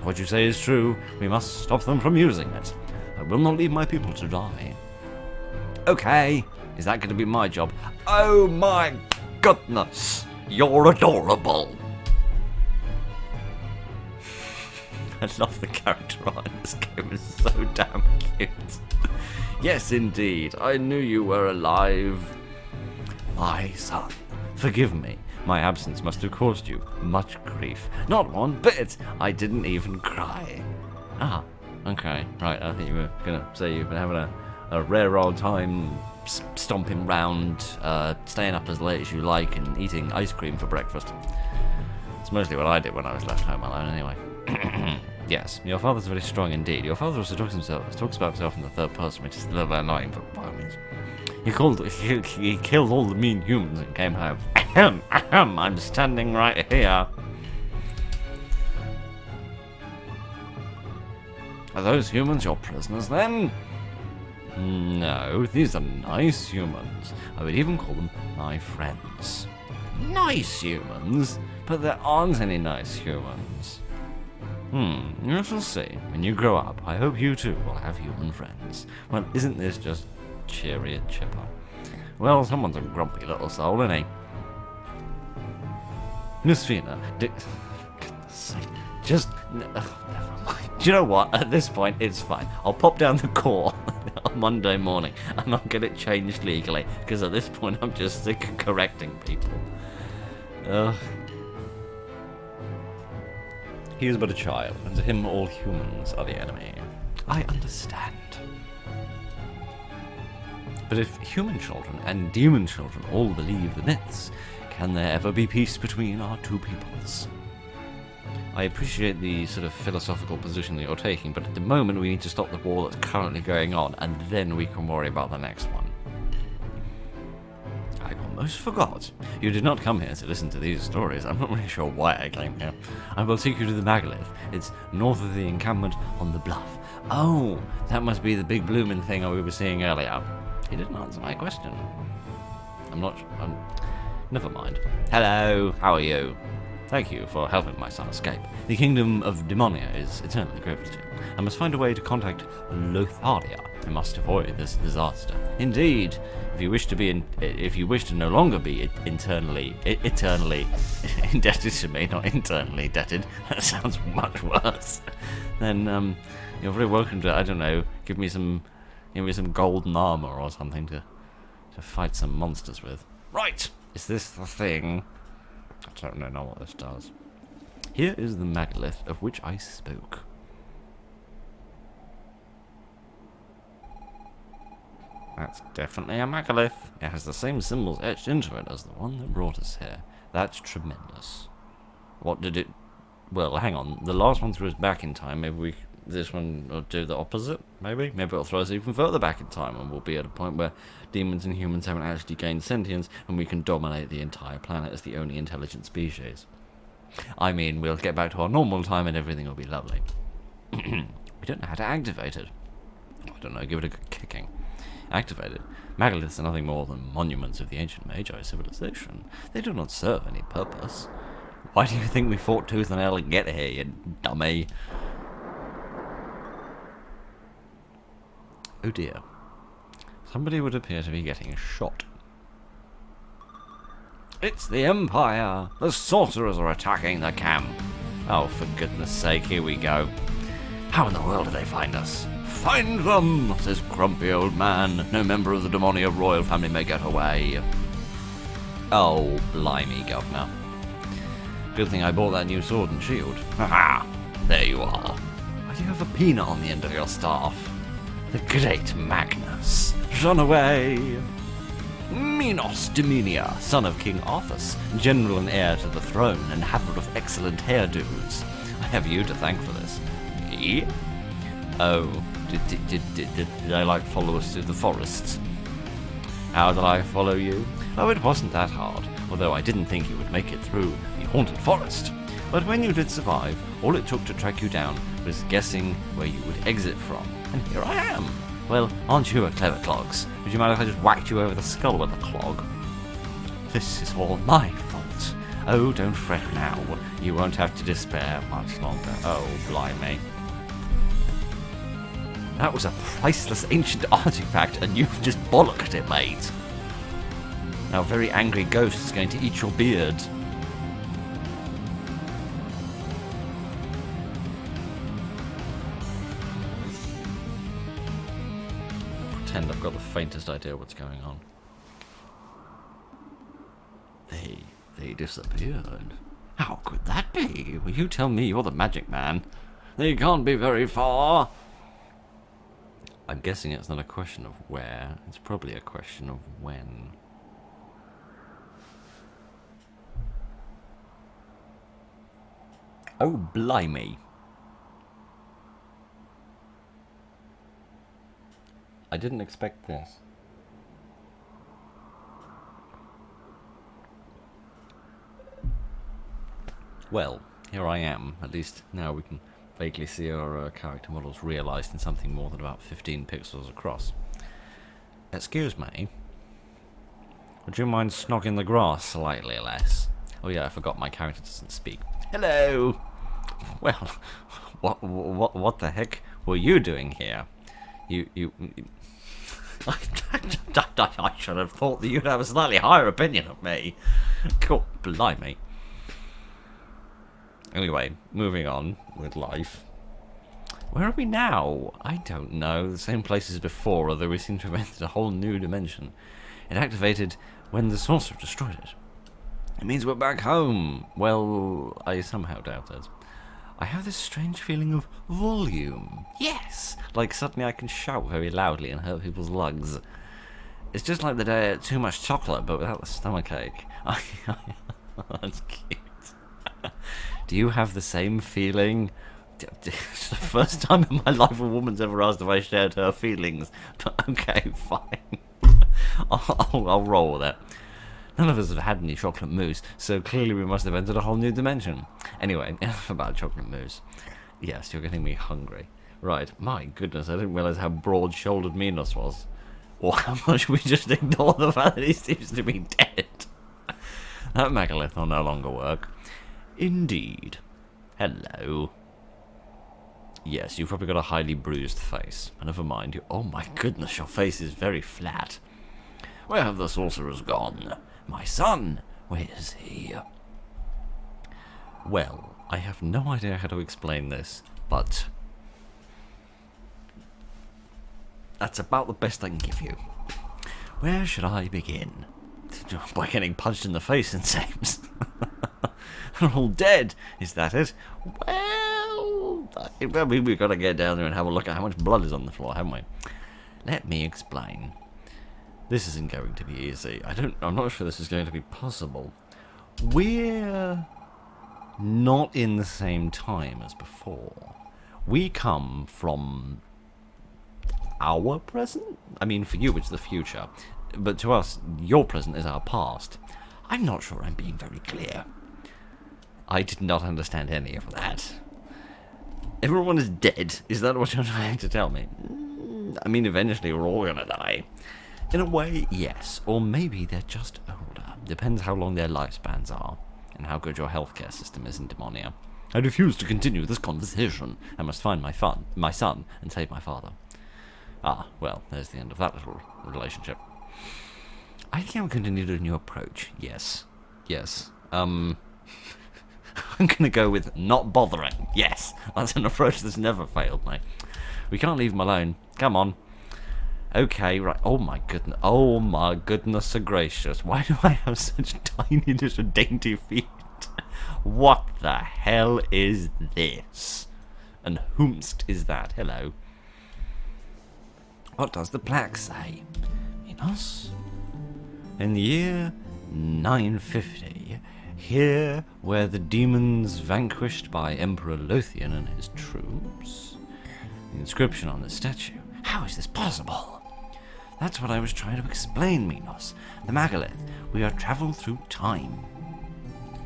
What you say is true. We must stop them from using it. I will not leave my people to die. Okay, is that going to be my job? Oh my goodness, you're adorable. I love the character art in this game, it's so damn cute. Yes, indeed, I knew you were alive. My son, forgive me, My absence must have caused you much grief. Not one bit! I didn't even cry. Ah, okay, right, I think you were gonna say you've been having a rare old time stomping round, staying up as late as you like and eating ice cream for breakfast. It's mostly what I did when I was left home alone anyway. Yes, your father's very strong indeed. Your father also talks about himself in the third person, which is a little bit annoying, but by all means. He killed all the mean humans and came home. Ahem, ahem, I'm standing right here. Are those humans your prisoners then? No, these are nice humans. I would even call them my friends. Nice humans? But there aren't any nice humans. You shall see. When you grow up, I hope you too will have human friends. Well, isn't this just cheery and chipper? Well, someone's a grumpy little soul, isn't he? Miss Fina, just... never mind. Do you know what? At this point, it's fine. I'll pop down the core on Monday morning and I'll get it changed legally, because at this point, I'm just sick of correcting people. He is but a child, and to him all humans are the enemy. I understand. But if human children and demon children all believe the myths, can there ever be peace between our two peoples? I appreciate the sort of philosophical position that you're taking, but at the moment we need to stop the war that's currently going on, and then we can worry about the next one. I almost forgot. You did not come here to listen to these stories. I'm not really sure why I came here. I will take you to the megalith. It's north of the encampment on the bluff. Oh, that must be the big blooming thing we were seeing earlier. He didn't answer my question. Never mind. Hello, how are you? Thank you for helping my son escape. The kingdom of Demonia is eternally grateful to you. I must find a way to contact Lotharia. I must avoid this disaster. Indeed, if you wish to no longer be eternally indebted to me, not internally indebted, that sounds much worse, then you're very welcome to, I don't know, give me some golden armor or something to fight some monsters with. Right, is this the thing? I don't know what this does. Here is the megalith of which I spoke. That's definitely a megalith. It has the same symbols etched into it as the one that brought us here. That's tremendous. What did it... Well, hang on. The last one threw us back in time. Maybe this one will do the opposite, maybe? Maybe it'll throw us even further back in time, and we'll be at a point where demons and humans haven't actually gained sentience, and we can dominate the entire planet as the only intelligent species. I mean, we'll get back to our normal time and everything will be lovely. We don't know how to activate it. I don't know, give it a good kicking. Activate it. Megaliths are nothing more than monuments of the ancient Magi civilization. They do not serve any purpose. Why do you think we fought tooth and nail to get here, you dummy? Oh dear. Somebody would appear to be getting shot. It's the Empire! The sorcerers are attacking the camp! Oh, for goodness sake, here we go. How in the world do they find us? Find them, says grumpy old man. No member of the Demonia royal family may get away. Oh, blimey, governor. Good thing I bought that new sword and shield. Haha, there you are. Why do you have a peanut on the end of your staff? The great Magnus. Run away. Minos Dominia, son of King Arthas, general and heir to the throne, and haver of excellent hairdos. I have you to thank for this. Me? Oh, did I like follow us through the forests? How did I follow you? Oh, it wasn't that hard, although I didn't think you would make it through the haunted forest. But when you did survive, all it took to track you down was guessing where you would exit from, and here I am. Well, aren't you a clever clogs? Would you mind if I just whacked you over the skull with a clog? This is all my fault. Oh, don't fret now. You won't have to despair much longer. Oh, blimey. That was a priceless ancient artifact, and you've just bollocked it, mate. Now a very angry ghost is going to eat your beard. Pretend I've got the faintest idea what's going on. They They disappeared. How could that be? Will you tell me you're the magic man? They can't be very far. I'm guessing it's not a question of where. It's probably a question of when. Oh, blimey. I didn't expect this. Well, here I am. At least now we can vaguely see our character models realised in something more than about 15 pixels across. Excuse me. Would you mind snogging the grass slightly less? Oh yeah, I forgot my character doesn't speak. Hello! Well, what the heck were you doing here? You I should have thought that you'd have a slightly higher opinion of me. Cool, blimey. Anyway, moving on with life. Where are we now? I don't know. The same place as before, although we seem to have entered a whole new dimension. It activated when the sorcerer destroyed it. It means we're back home. Well, I somehow doubt it. I have this strange feeling of volume. Yes! Like suddenly I can shout very loudly and hurt people's lungs. It's just like the day I ate too much chocolate, but without the stomachache. That's cute. Do you have the same feeling? It's the first time in my life a woman's ever asked if I shared her feelings. But okay, fine. I'll roll with it. None of us have had any chocolate mousse, so clearly we must have entered a whole new dimension. Anyway, enough about chocolate mousse. Yes, you're getting me hungry. Right, my goodness, I didn't realise how broad-shouldered Minos was. Or how much we just ignore the fact that he seems to be dead. That megalith will no longer work. Indeed. Hello. Yes, you've probably got a highly bruised face. Never mind you. Oh my goodness, your face is very flat. Where have the sorcerers gone? My son, where is he? Well, I have no idea how to explain this, but that's about the best I can give you. Where should I begin? By getting punched in the face, it seems. They're all dead. Is that it? Well, we've got to get down there and have a look at how much blood is on the floor, haven't we? Let me explain. This isn't going to be easy. I'm not sure this is going to be possible. We're not in the same time as before. We come from our present? I mean, for you it's the future. But to us, your present is our past. I'm not sure I'm being very clear. I did not understand any of that. Everyone is dead. Is that what you're trying to tell me? I mean, eventually we're all gonna die. In a way, yes. Or maybe they're just older. Depends how long their lifespans are, and how good your healthcare system is in Demonia. I refuse to continue this conversation. I must find my son, and save my father. Ah, well, there's the end of that little relationship. I think I'm going to need a new approach. Yes. I'm going to go with not bothering. Yes, that's an approach that's never failed me. We can't leave him alone. Come on. Okay, right. Oh my goodness gracious. Why do I have such tiny little dainty feet? What the hell is this? And whomst is that? Hello. What does the plaque say? Minos? In the year 950, here were the demons vanquished by Emperor Lothian and his troops. The inscription on the statue. How is this possible? That's what I was trying to explain, Minos. The megalith. We are travelling through time.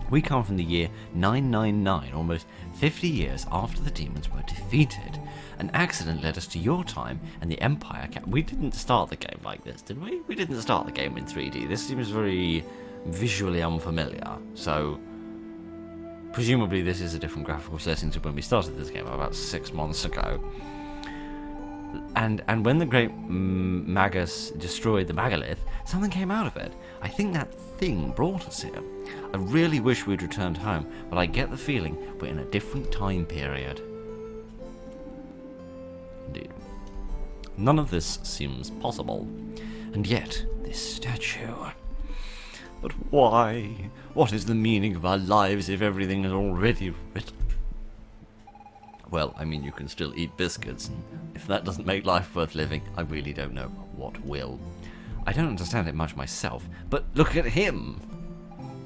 We come from the year 999, almost 50 years after the demons were defeated. An accident led us to your time, and the Empire we didn't start the game like this, did we? We didn't start the game in 3D. This seems very visually unfamiliar, so presumably this is a different graphical setting to when we started this game about 6 months ago. And when the great Magus destroyed the megalith, something came out of it. I think that thing brought us here. I really wish we'd returned home, but I get the feeling we're in a different time period. Indeed. None of this seems possible. And yet, this statue... But why? What is the meaning of our lives if everything is already written? Well, I mean, you can still eat biscuits, and if that doesn't make life worth living, I really don't know what will. I don't understand it much myself, but look at him!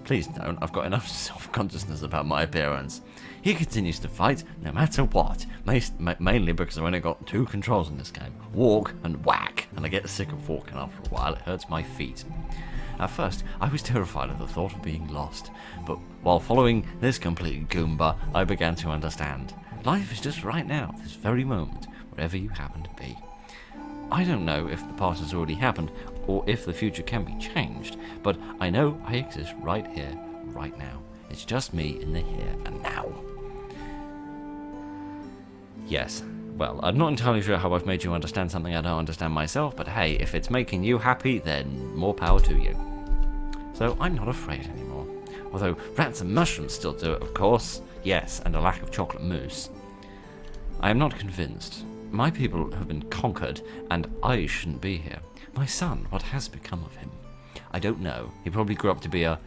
Please don't, I've got enough self-consciousness about my appearance. He continues to fight no matter what, mainly because I've only got 2 controls in this game, walk and whack, and I get sick of walking after a while, it hurts my feet. At first, I was terrified at the thought of being lost, but while following this complete Goomba, I began to understand. Life is just right now, this very moment, wherever you happen to be. I don't know if the past has already happened, or if the future can be changed, but I know I exist right here, right now. It's just me in the here and now. Yes, well, I'm not entirely sure how I've made you understand something I don't understand myself, but hey, if it's making you happy, then more power to you. So I'm not afraid anymore. Although rats and mushrooms still do it, of course. Yes, and a lack of chocolate mousse. I am not convinced. My people have been conquered, and I shouldn't be here. My son, what has become of him? I don't know. He probably grew up to be a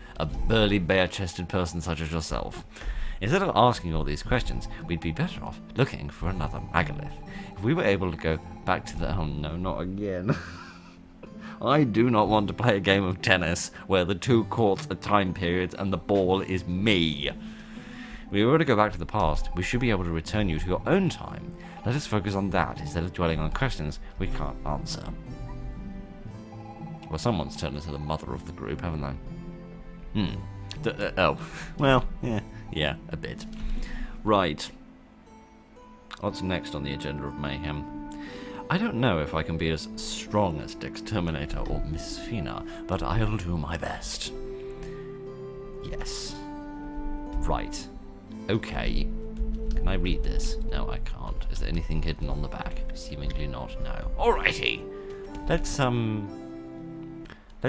burly, bare-chested person such as yourself. Instead of asking all these questions, we'd be better off looking for another megalith. If we were able to go back to the... Oh no, not again. I do not want to play a game of tennis where the 2 courts are time periods and the ball is me. If we were to go back to the past, we should be able to return you to your own time. Let us focus on that instead of dwelling on questions we can't answer. Well, someone's turned into the mother of the group, haven't they? Oh, well, yeah, a bit. Right. What's next on the agenda of mayhem? I don't know if I can be as strong as Dick's Terminator or Miss Fina, but I'll do my best. Yes. Right. Okay. Can I read this? No, I can't. Is there anything hidden on the back? Seemingly not, no. Alrighty! Let's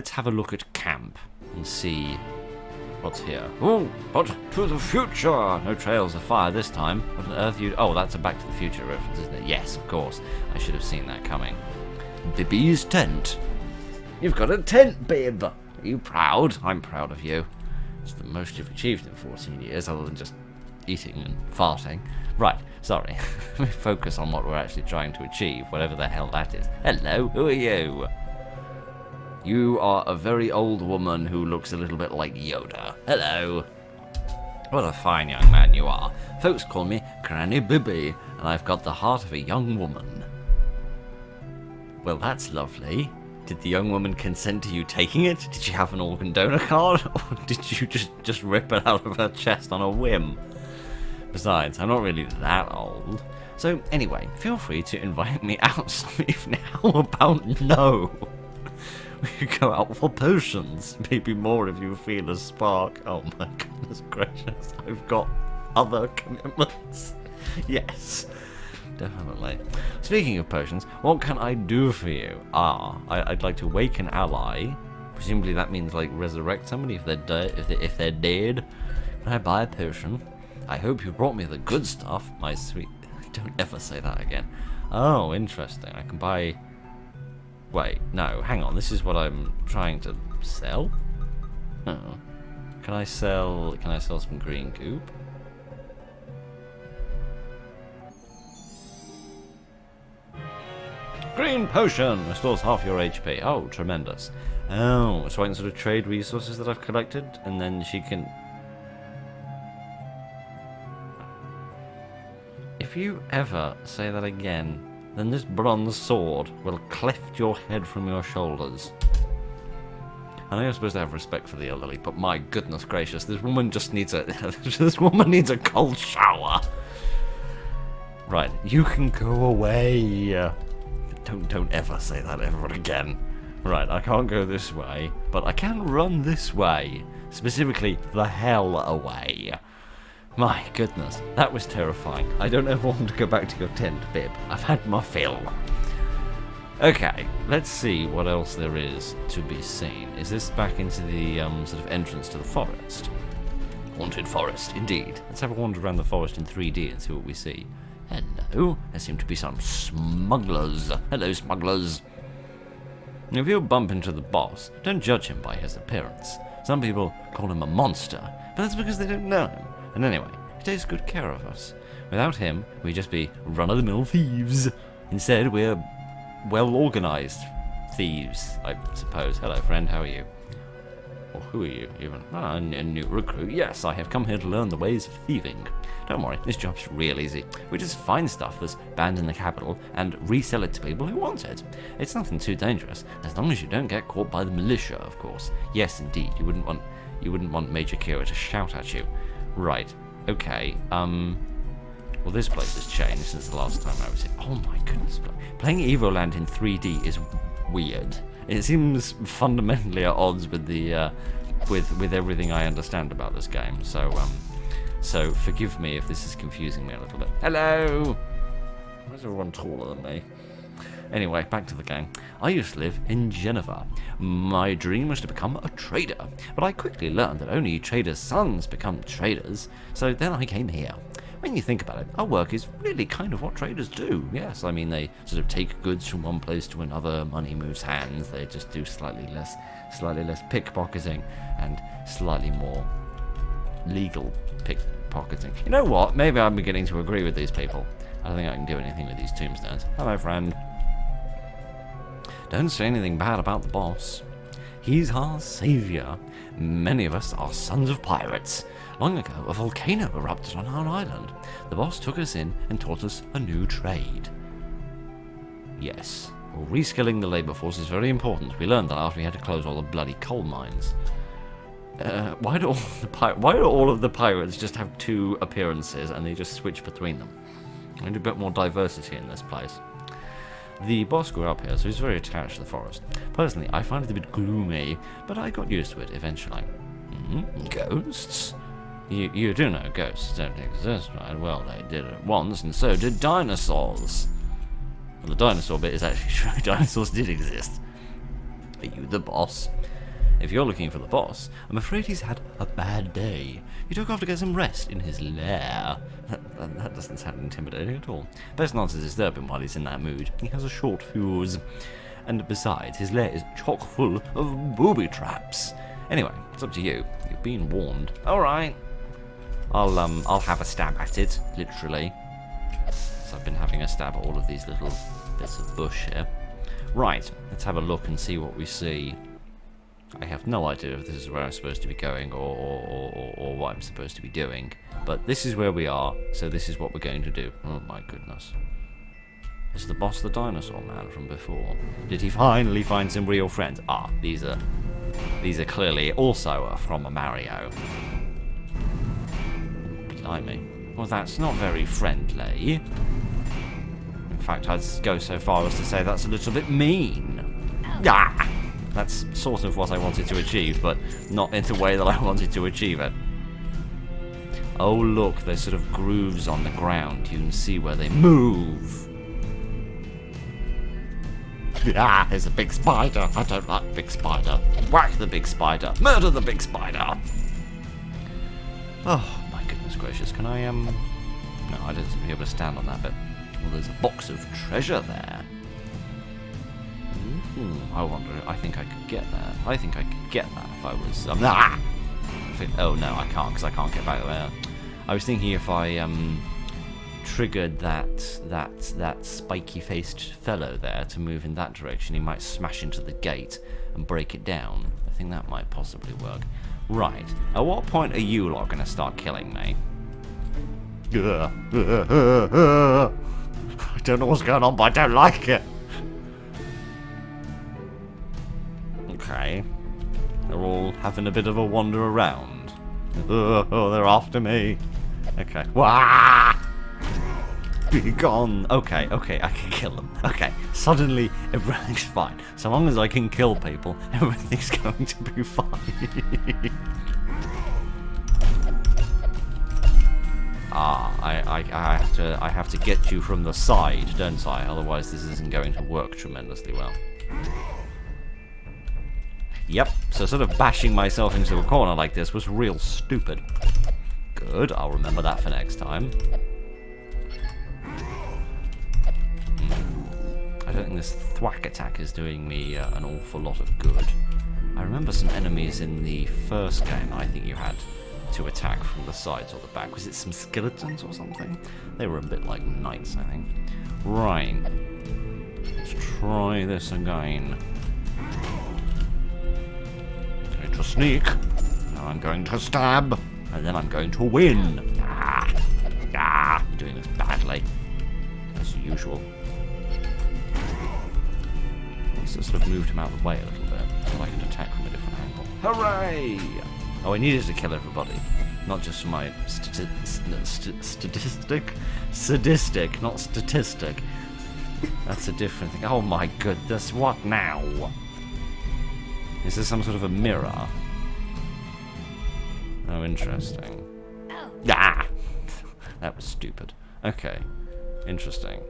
have a look at camp and see what's here. Oh, but to the future! No trails of fire this time. What on earth you... Oh, that's a Back to the Future reference, isn't it? Yes, of course. I should have seen that coming. Bibby's tent. You've got a tent, Bib! Are you proud? I'm proud of you. It's the most you've achieved in 14 years, other than just eating and farting. Right, sorry. Let me focus on what we're actually trying to achieve, whatever the hell that is. Hello, who are you? You are a very old woman who looks a little bit like Yoda. Hello. What a fine young man you are. Folks call me Granny Bibby, and I've got the heart of a young woman. Well, that's lovely. Did the young woman consent to you taking it? Did she have an organ donor card? Or did you just rip it out of her chest on a whim? Besides, I'm not really that old. So, anyway, feel free to invite me out some evening. How about no? We could go out for potions. Maybe more if you feel a spark. Oh my goodness gracious. I've got other commitments. Yes, definitely. Speaking of potions, what can I do for you? I'd like to wake an ally. Presumably that means like resurrect somebody if they're if they're dead. Can I buy a potion? I hope you brought me the good stuff, my sweet... Don't ever say that again. Oh, interesting. I can buy... Wait, no, hang on. This is what I'm trying to sell? Oh. Can I sell some green goop? Green potion! Restores half your HP. Oh, tremendous. Oh, so I can sort of trade resources that I've collected, and then she can... If you ever say that again, then this bronze sword will cleft your head from your shoulders. I know you're supposed to have respect for the elderly, but my goodness gracious, this woman just needs a this woman needs a cold shower. Right, you can go away. Don't ever say that ever again. Right, I can't go this way, but I can run this way. Specifically, the hell away. My goodness, that was terrifying. I don't ever want to go back to your tent, Bib. I've had my fill. Okay, let's see what else there is to be seen. Is this back into the sort of entrance to the forest? Haunted forest, indeed. Let's have a wander around the forest in 3D and see what we see. Hello, there seem to be some smugglers. Hello, smugglers. If you bump into the boss, don't judge him by his appearance. Some people call him a monster, but that's because they don't know him. And anyway, he takes good care of us. Without him, we'd just be run-of-the-mill thieves. Instead, we're well-organized thieves, I suppose. Hello, friend, how are you? Or who are you, even? Ah, a new recruit. Yes, I have come here to learn the ways of thieving. Don't worry, this job's real easy. We just find stuff that's banned in the capital and resell it to people who want it. It's nothing too dangerous, as long as you don't get caught by the militia, of course. Yes, indeed, you wouldn't want Major Kira to shout at you. Right, okay, well, this place has changed since the last time I was here. Oh my goodness, playing Evoland in 3D is weird. It seems fundamentally at odds with the with everything I understand about this game. So forgive me if this is confusing me a little bit. Hello. Why is everyone taller than me? Anyway, back to the game. I used to live in Geneva. My dream was to become a trader, but I quickly learned that only traders' sons become traders. So then I came here. When you think about it, our work is really kind of what traders do. Yes, I mean, they sort of take goods from one place to another, money moves hands, they just do slightly less pickpocketing and slightly more legal pickpocketing. You know what? Maybe I'm beginning to agree with these people. I don't think I can do anything with these tombstones. Hello, friend. Don't say anything bad about the boss. He's our savior. Many of us are sons of pirates. Long ago, a volcano erupted on our island. The boss took us in and taught us a new trade. Yes, well, reskilling the labour force is very important. We learned that after we had to close all the bloody coal mines. Why do all of the pirates just have two appearances and they just switch between them? I need a bit more diversity in this place. The boss grew up here, so he's very attached to the forest. Personally, I find it a bit gloomy, but I got used to it eventually. Ghosts? You do know ghosts don't exist, right? Well, they did it once, and so did dinosaurs. Well, the dinosaur bit is actually true. Dinosaurs did exist. Are you the boss? If you're looking for the boss, I'm afraid he's had a bad day. He took off to get some rest in his lair. That doesn't sound intimidating at all. Best not to disturb him while he's in that mood. He has a short fuse. And besides, his lair is chock full of booby traps. Anyway, it's up to you. You've been warned. Alright. I'll have a stab at it, literally. So I've been having a stab at all of these little bits of bush here. Right, let's have a look and see what we see. I have no idea if this is where I'm supposed to be going or what I'm supposed to be doing. But this is where we are, so this is what we're going to do. Oh my goodness. Is the boss the dinosaur man from before? Did he finally find some real friends? Ah, these are clearly also from a Mario. Blimey. Well, that's not very friendly. In fact, I'd go so far as to say that's a little bit mean. Ah! That's sort of what I wanted to achieve, but not in the way that I wanted to achieve it. Oh look, there's sort of grooves on the ground. You can see where they move. Ah, there's a big spider. I don't like big spider. Whack the big spider. Murder the big spider. Oh, my goodness gracious. Can I, No, I don't seem to be able to stand on that bit. Well, there's a box of treasure there. I wonder, I think I could get that. I think I could get that if I was, oh no, I can't, because I can't get back there. I was thinking if I, triggered that spiky-faced fellow there to move in that direction, he might smash into the gate and break it down. I think that might possibly work. Right, at what point are you lot going to start killing me? I don't know what's going on, but I don't like it. Okay. They're all having a bit of a wander around. Oh, they're after me. Okay. Wah! Be gone. Okay, I can kill them. Okay, suddenly everything's fine. So long as I can kill people, everything's going to be fine. I have to get you from the side, don't I? Otherwise this isn't going to work tremendously well. Yep, so sort of bashing myself into a corner like this was real stupid. Good, I'll remember that for next time. I don't think this thwack attack is doing me an awful lot of good. I remember remember some enemies in the first game I think you had to attack from the sides or the back. Was it some skeletons or something? They were a bit like knights, I think. Right. Let's try this again. I'm going to sneak. Now I'm going to stab. And then I'm going to win. I'm doing this badly. As usual. Let's just sort of moved him out of the way a little bit so I could attack from a different angle. Hooray! Oh, I needed to kill everybody. Not just for my sadistic, not statistic. That's a different thing. Oh my goodness, what now? Is this some sort of a mirror? Oh, interesting. Ah! That was stupid. Okay, interesting.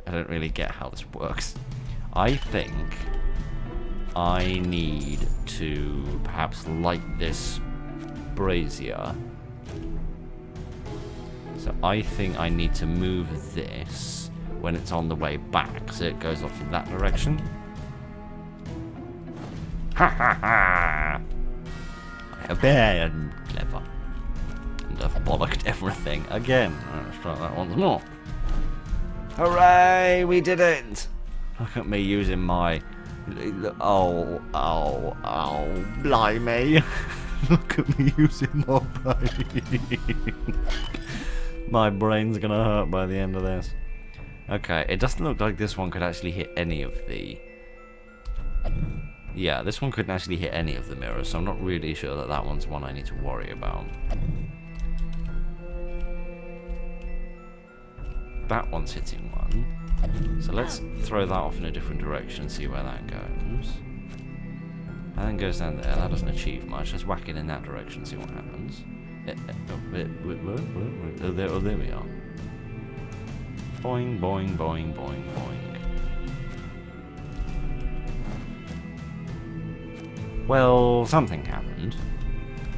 I don't really get how this works. I think I need to perhaps light this brazier. So I think I need to move this when it's on the way back, so it goes off in that direction. Ha ha ha! I have been clever. And I've bollocked everything again. Let's try that once more. Hooray! We did it! Look at me using my... Oh, blimey. Look at me using my brain. My brain's gonna hurt by the end of this. Okay, it doesn't look like this one could actually hit any of the... Yeah, this one couldn't actually hit any of the mirrors, so I'm not really sure that that one's one I need to worry about. That one's hitting one. So let's throw that off in a different direction and see where that goes. That then goes down there. That doesn't achieve much. Let's whack it in that direction and see what happens. Oh, there we are. Boing, boing, boing, boing, boing. Well, something happened.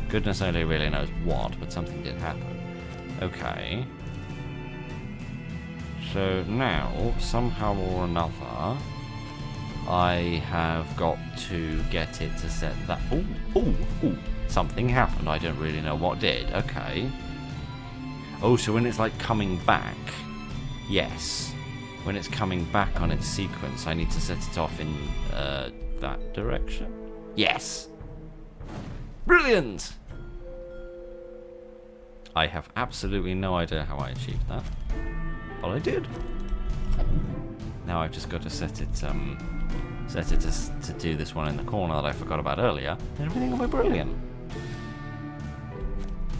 Goodness only really knows what, but something did happen. Okay. So now, somehow or another, I have got to get it to set that... Ooh, something happened. I don't really know what did. Okay. Oh, so when it's like coming back... Yes. When it's coming back on its sequence, I need to set it off in that direction? Yes. Brilliant! I have absolutely no idea how I achieved that. Well, I did. Now I've just got to set it to do this one in the corner that I forgot about earlier, and everything will be brilliant.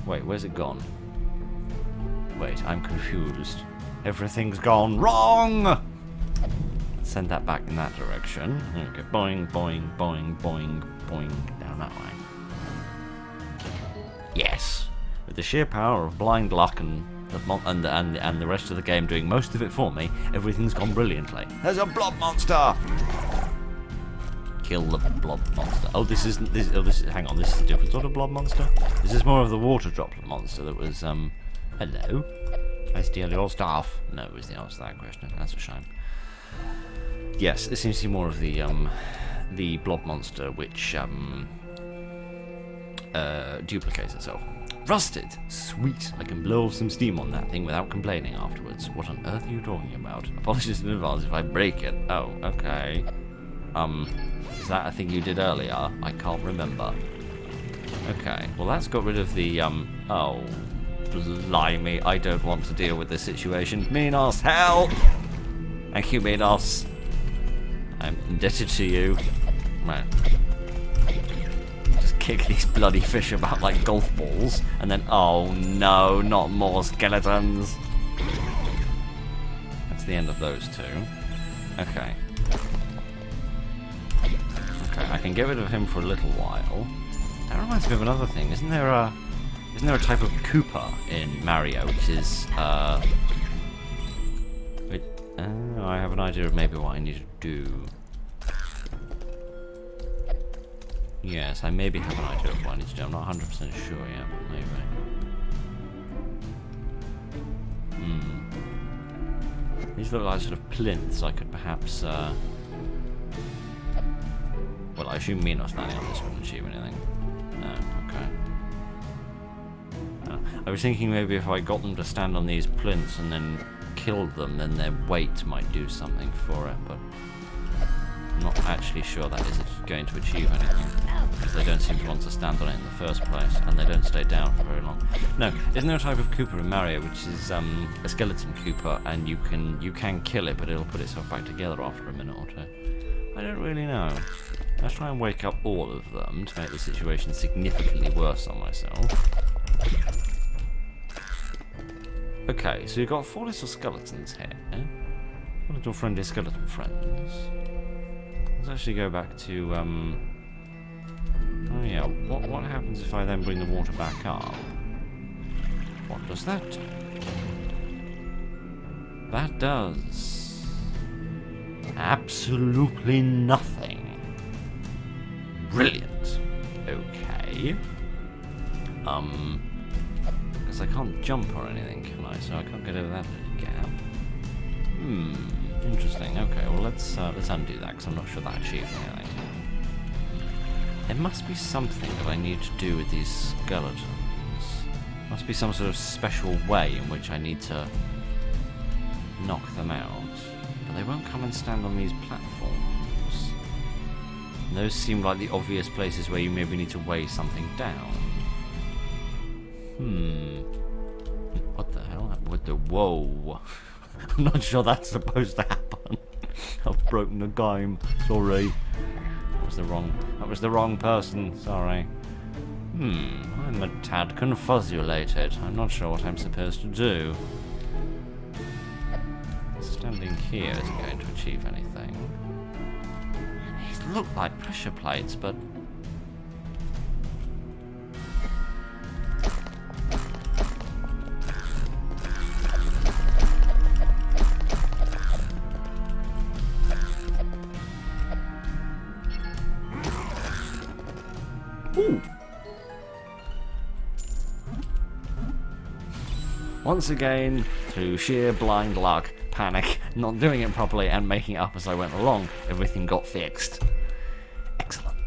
Wait, where's it gone? Wait, I'm confused. Everything's gone wrong! Send that back in that direction. Okay, boing, boing, boing, boing, boing, down that way. Yes! With the sheer power of blind luck and the rest of the game doing most of it for me, everything's gone brilliantly. There's a blob monster! Kill the blob monster. Oh, this is hang on, this is a different sort of blob monster? This is more of the water droplet monster that was, hello? I steal your stuff? No, is the answer to that question. That's a shame. Yes, this seems to be more of the blob monster which, duplicates itself. Rusted! Sweet! I can blow off some steam on that thing without complaining afterwards. What on earth are you talking about? Apologies in advance if I break it. Oh, okay. Is that a thing you did earlier? I can't remember. Okay, well that's got rid of the, oh, blimey, I don't want to deal with this situation. Minos, help! Thank you, Minos. I'm indebted to you. Right. Kick these bloody fish about like golf balls, and then oh no, not more skeletons. That's the end of those two. Okay. Okay, I can get rid of him for a little while. That reminds me of another thing. Isn't there a type of Koopa in Mario which is I have an idea of maybe what I need to do. Yes, I maybe have an idea of what I need to do. I'm not 100% sure yet, but maybe. These look like sort of plinths I could perhaps... Well, Well, I assume me not standing on this wouldn't achieve anything. No, okay. I was thinking maybe if I got them to stand on these plinths and then killed them, then their weight might do something for it, but I'm not actually sure that is going to achieve anything, because they don't seem to want to stand on it in the first place, and they don't stay down for very long. No, isn't there a type of Koopa in Mario which is a skeleton Koopa, and you can kill it, but it'll put itself back together after a minute or two? I don't really know. Let's try and wake up all of them to make the situation significantly worse on myself. Okay, so you've got 4 little skeletons here. 4 little friendly skeleton friends. Let's actually go back to, oh yeah, what happens if I then bring the water back up? What does that do? That does absolutely nothing. Brilliant. Okay. Because I can't jump or anything, can I? So I can't get over that little gap. Interesting. Okay, well let's undo that, because I'm not sure that achieved anything. There must be something that I need to do with these skeletons. Must be some sort of special way in which I need to knock them out. But they won't come and stand on these platforms. And those seem like the obvious places where you maybe need to weigh something down. What the hell? What the... Whoa. I'm not sure that's supposed to happen. I've broken the game. Sorry. That was the wrong person. Sorry. I'm a tad confusulated. I'm not sure what I'm supposed to do. Standing here isn't going to achieve anything. These look like pressure plates, but... Ooh. Once again, through sheer blind luck, panic, not doing it properly, and making it up as I went along, everything got fixed. Excellent.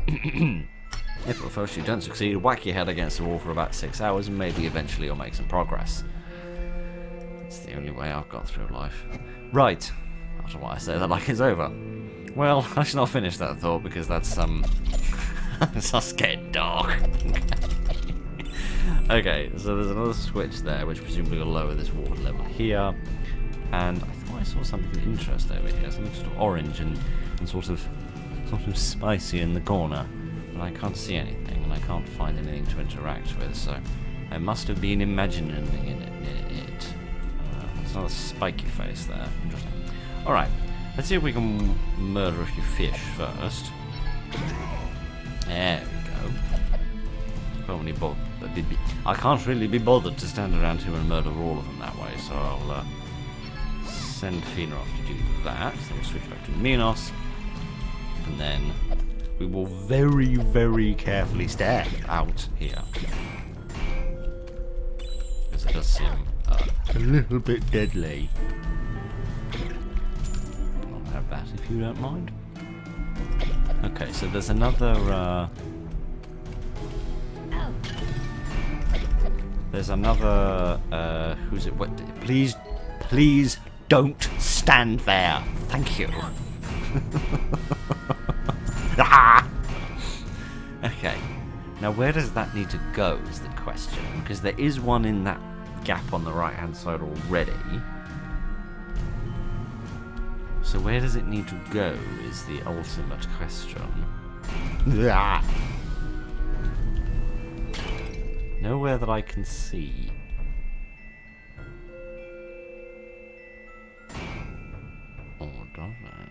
If at first you don't succeed, whack your head against the wall for about 6 hours, and maybe eventually you'll make some progress. It's the only way I've got through life. Right. I don't know why I say that like it's over. Well, I should not finish that thought, because that's it's not scared dark. Okay, so there's another switch there, which presumably will lower this water level here. And I thought I saw something of interest over here, something sort of orange and sort of spicy in the corner. But I can't see anything, and I can't find anything to interact with, so I must have been imagining it. There's another spiky face there. Interesting. Alright, let's see if we can murder a few fish first. There we go. I can't really be bothered to stand around here and murder all of them that way, so I'll send Fina off to do that. Then we'll switch back to Minos, and then we will very, very carefully stare out here, because it does seem a little bit deadly. I'll have that if you don't mind. Okay, so there's another. There's another, who's it? What? Please don't stand there. Thank you. Ah! Okay. Now, where does that need to go is the question. Because there is one in that gap on the right-hand side already. So where does it need to go is the ultimate question. Ah! Nowhere that I can see. Or does it?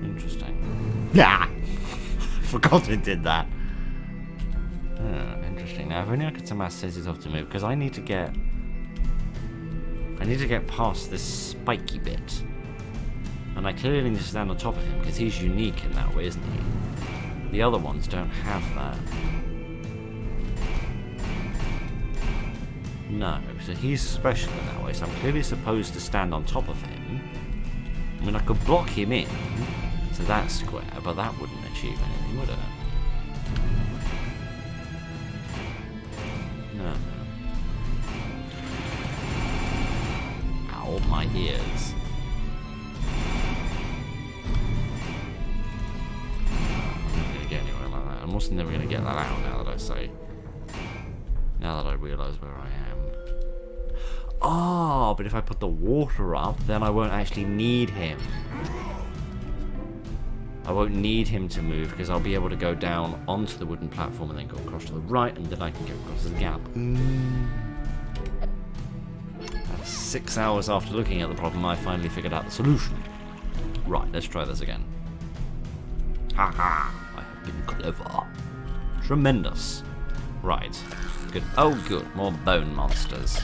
Interesting. Yeah! Forgot it did that. Oh, interesting. Now, if only I could somehow set it off to move, because I need to get past this spiky bit. And I clearly need to stand on top of him, because he's unique in that way, isn't he? The other ones don't have that. No, so he's special in that way, so I'm clearly supposed to stand on top of him. I mean, I could block him in to that square, but that wouldn't achieve anything, would it? No. Ow, my ears. I'm not going to get anywhere like that. I'm also never going to get that out now that I say... Now that I realise where I am. Oh, but if I put the water up, then I won't actually need him. I won't need him to move because I'll be able to go down onto the wooden platform and then go across to the right, and then I can get across the gap. That's 6 hours after looking at the problem, I finally figured out the solution. Right, let's try this again. Haha, I have been clever. Tremendous. Right. Good. Oh, good. More bone monsters.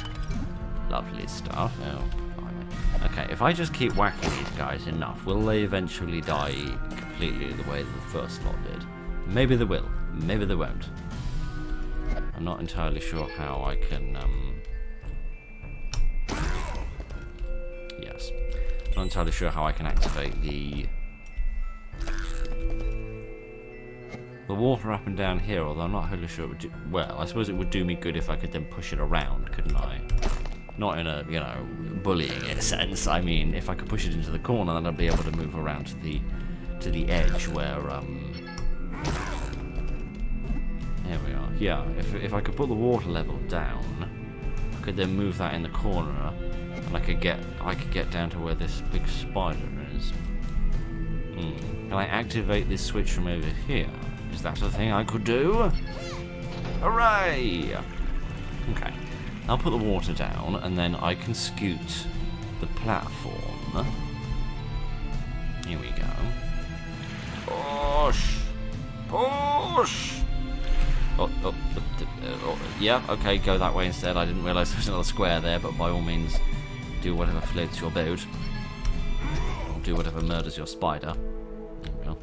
Lovely stuff. Oh, blimey. Okay, if I just keep whacking these guys enough, will they eventually die completely the way that the first lot did? Maybe they will. Maybe they won't. I'm not entirely sure how I can, Yes. I'm not entirely sure how I can activate the water up and down here, although I'm not wholly sure it would do... Well, I suppose it would do me good if I could then push it around, couldn't I? Not in a, you know, bullying in a sense. I mean, if I could push it into the corner, then I'd be able to move around to the edge where, There we are. Yeah, if I could put the water level down, I could then move that in the corner, and I could get down to where this big spider is. Can I activate this switch from over here? Is that a thing I could do? Hooray! Okay. I'll put the water down, and then I can scoot the platform. Here we go. Push! Push! Oh, yeah, okay, go that way instead. I didn't realise there was another square there, but by all means, do whatever floats your boat. Or do whatever murders your spider. There we go.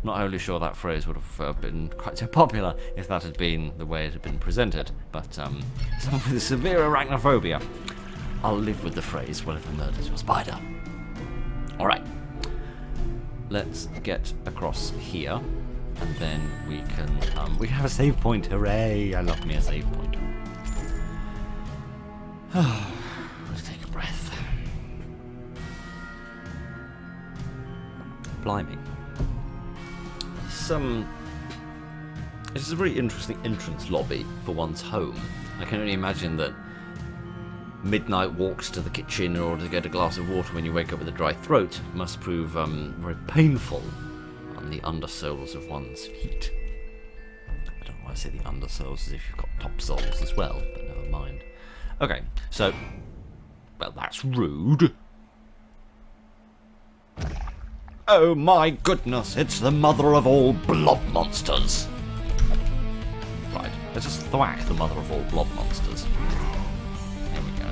Not wholly sure that phrase would have been quite so popular if that had been the way it had been presented, but someone with severe arachnophobia, I'll live with the phrase, whatever murders your spider. Alright, let's get across here, and then we can have a save point. Hooray, I love me a save point. Let's take a breath. Blimey. It's a very interesting entrance lobby for one's home. I can only imagine that midnight walks to the kitchen in order to get a glass of water when you wake up with a dry throat must prove very painful on the undersoles of one's feet. I don't know why I say the undersoles as if you've got top soles as well, but never mind. Okay, so, well, that's rude. Oh my goodness, it's the mother of all blob monsters. Right, let's just thwack the mother of all blob monsters. There we go.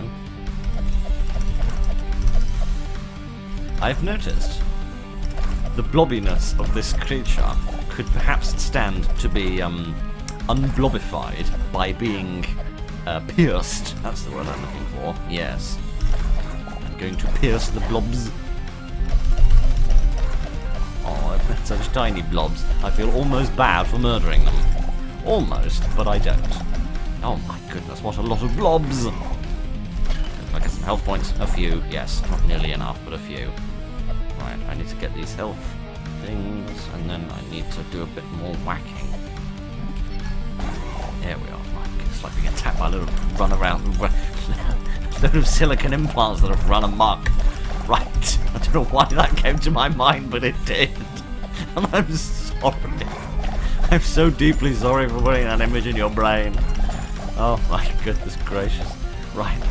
I've noticed the blobbiness of this creature could perhaps stand to be unblobified by being pierced. That's the word I'm looking for. Yes. I'm going to pierce the blobs. Oh, they're such tiny blobs. I feel almost bad for murdering them. Almost, but I don't. Oh my goodness, what a lot of blobs! I get some health points. A few, yes. Not nearly enough, but a few. Right, I need to get these health things, and then I need to do a bit more whacking. There we are. It's like being attacked by a little run around, load of silicon implants that have run amok. Right, I don't know why that came to my mind, but it did. And I'm sorry. I'm so deeply sorry for putting that image in your brain. Oh my goodness gracious. Right,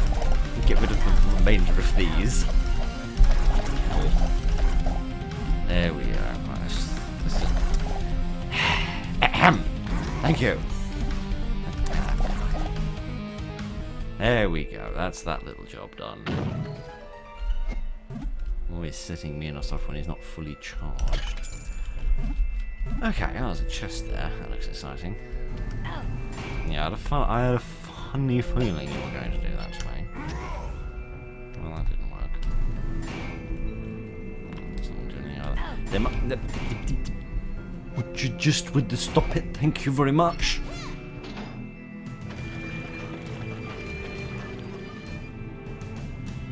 get rid of the remainder of these. There we are. Ahem. Thank you. There we go. That's that little job done. Always setting me in off when he's not fully charged. Okay, there's a chest there. That looks exciting. Yeah, I had a funny feeling you were going to do that to me. Well, that didn't work. Someone doing the other. Would you stop it? Thank you very much.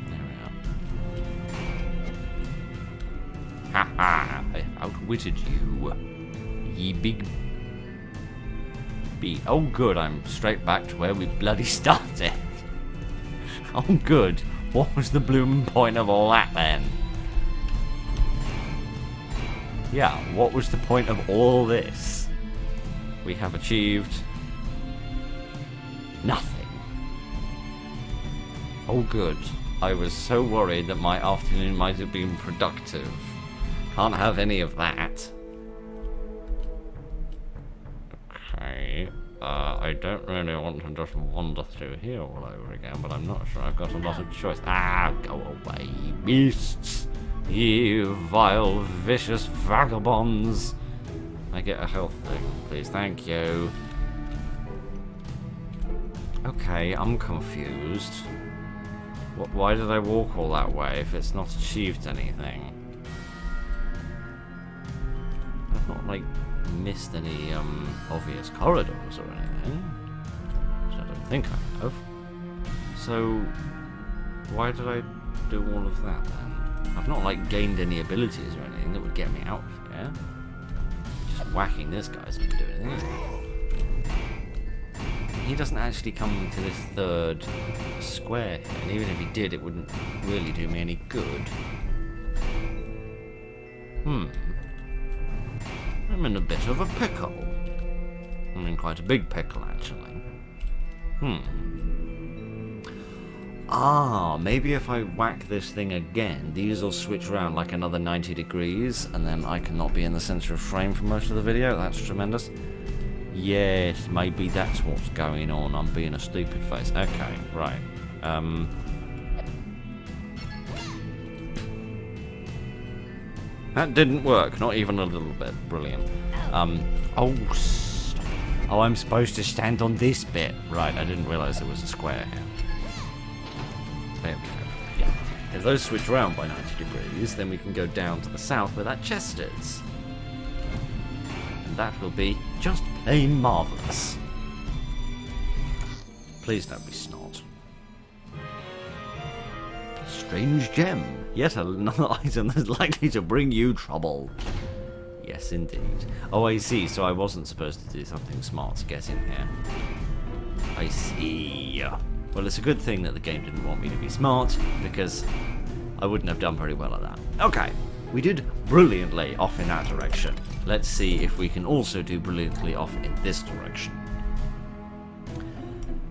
There we are. Ha ha! I outwitted you, ye big. Oh good, I'm straight back to where we bloody started. Oh good, what was the blooming point of all that then? Yeah, what was the point of all this? We have achieved nothing. Oh good, I was so worried that my afternoon might have been productive. Can't have any of that. Okay, I don't really want to just wander through here all over again, but I'm not sure I've got a lot of choice. Ah, go away, beasts! Ye vile, vicious vagabonds! I get a health thing, please, thank you. Okay, I'm confused. Why did I walk all that way if it's not achieved anything? I've not, like, missed any obvious corridors or anything, which I don't think I have. So why did I do all of that then? I've not like gained any abilities or anything that would get me out of here. Just whacking this guy's not doing anything. He doesn't actually come to this third square here, and even if he did, it wouldn't really do me any good. I'm in a bit of a pickle. I'm in quite a big pickle, actually. Ah, maybe if I whack this thing again, these will switch around like another 90 degrees, and then I cannot be in the center of frame for most of the video. That's tremendous. Yes, maybe that's what's going on. I'm being a stupid face. Okay, right. That didn't work, not even a little bit. Brilliant. Oh, stop. Oh, I'm supposed to stand on this bit. Right, I didn't realize there was a square here. There we go. Yeah. If those switch around by 90 degrees, then we can go down to the south where that chest is. And that will be just plain marvellous. Please don't be snot. Strange gem. Yet another item that's likely to bring you trouble. Yes, indeed. Oh, I see. So I wasn't supposed to do something smart to get in here. I see. Well, it's a good thing that the game didn't want me to be smart, because I wouldn't have done very well at that. Okay, we did brilliantly off in that direction. Let's see if we can also do brilliantly off in this direction.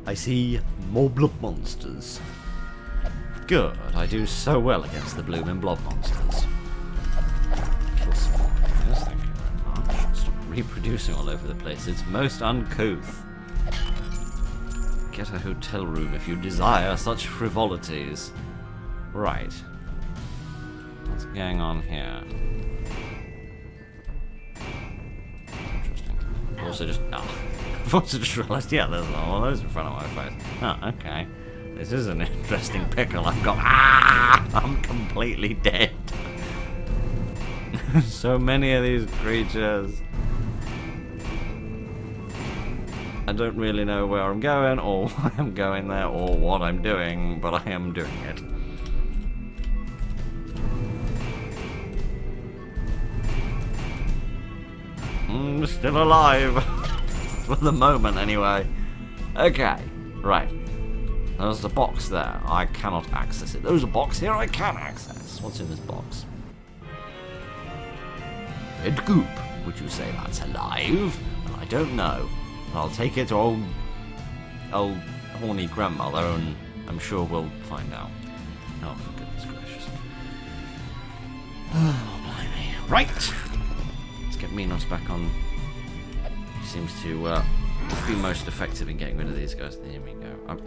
I see more blob monsters. Good, I do so well against the blooming blob monsters. Kill spawn. Yes, thank you very much. Stop reproducing all over the place. It's most uncouth. Get a hotel room if you desire such frivolities. Right. What's going on here? Interesting. Also just... no. I've also just realised, yeah, there's one of those in front of my face. Oh, okay. This is an interesting pickle I've got. Ah! I'm completely dead. So many of these creatures. I don't really know where I'm going, or why I'm going there, or what I'm doing, but I am doing it. I'm still alive. For the moment, anyway. Okay, right. There's a box there. I cannot access it. There's a box here I can access. What's in this box? Red goop. Would you say that's alive? Well, I don't know. I'll take it to old horny grandmother, and I'm sure we'll find out. Oh, for goodness gracious. Oh, blimey. Right! Let's get Minos back on. He seems to be most effective in getting rid of these guys. There we go.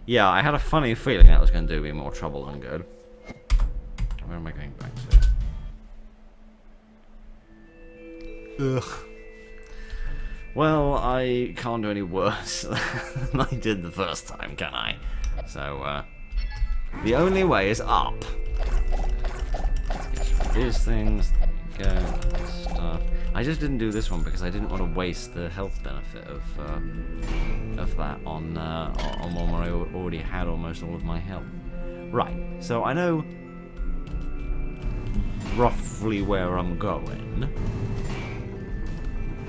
Yeah, I had a funny feeling that was going to do me more trouble than good. Where am I going back to? Ugh. Well, I can't do any worse than I did the first time, can I? So, the only way is up. These things, there you go, stuff. I just didn't do this one because I didn't want to waste the health benefit of that on one where I already had almost all of my health. Right, so I know roughly where I'm going.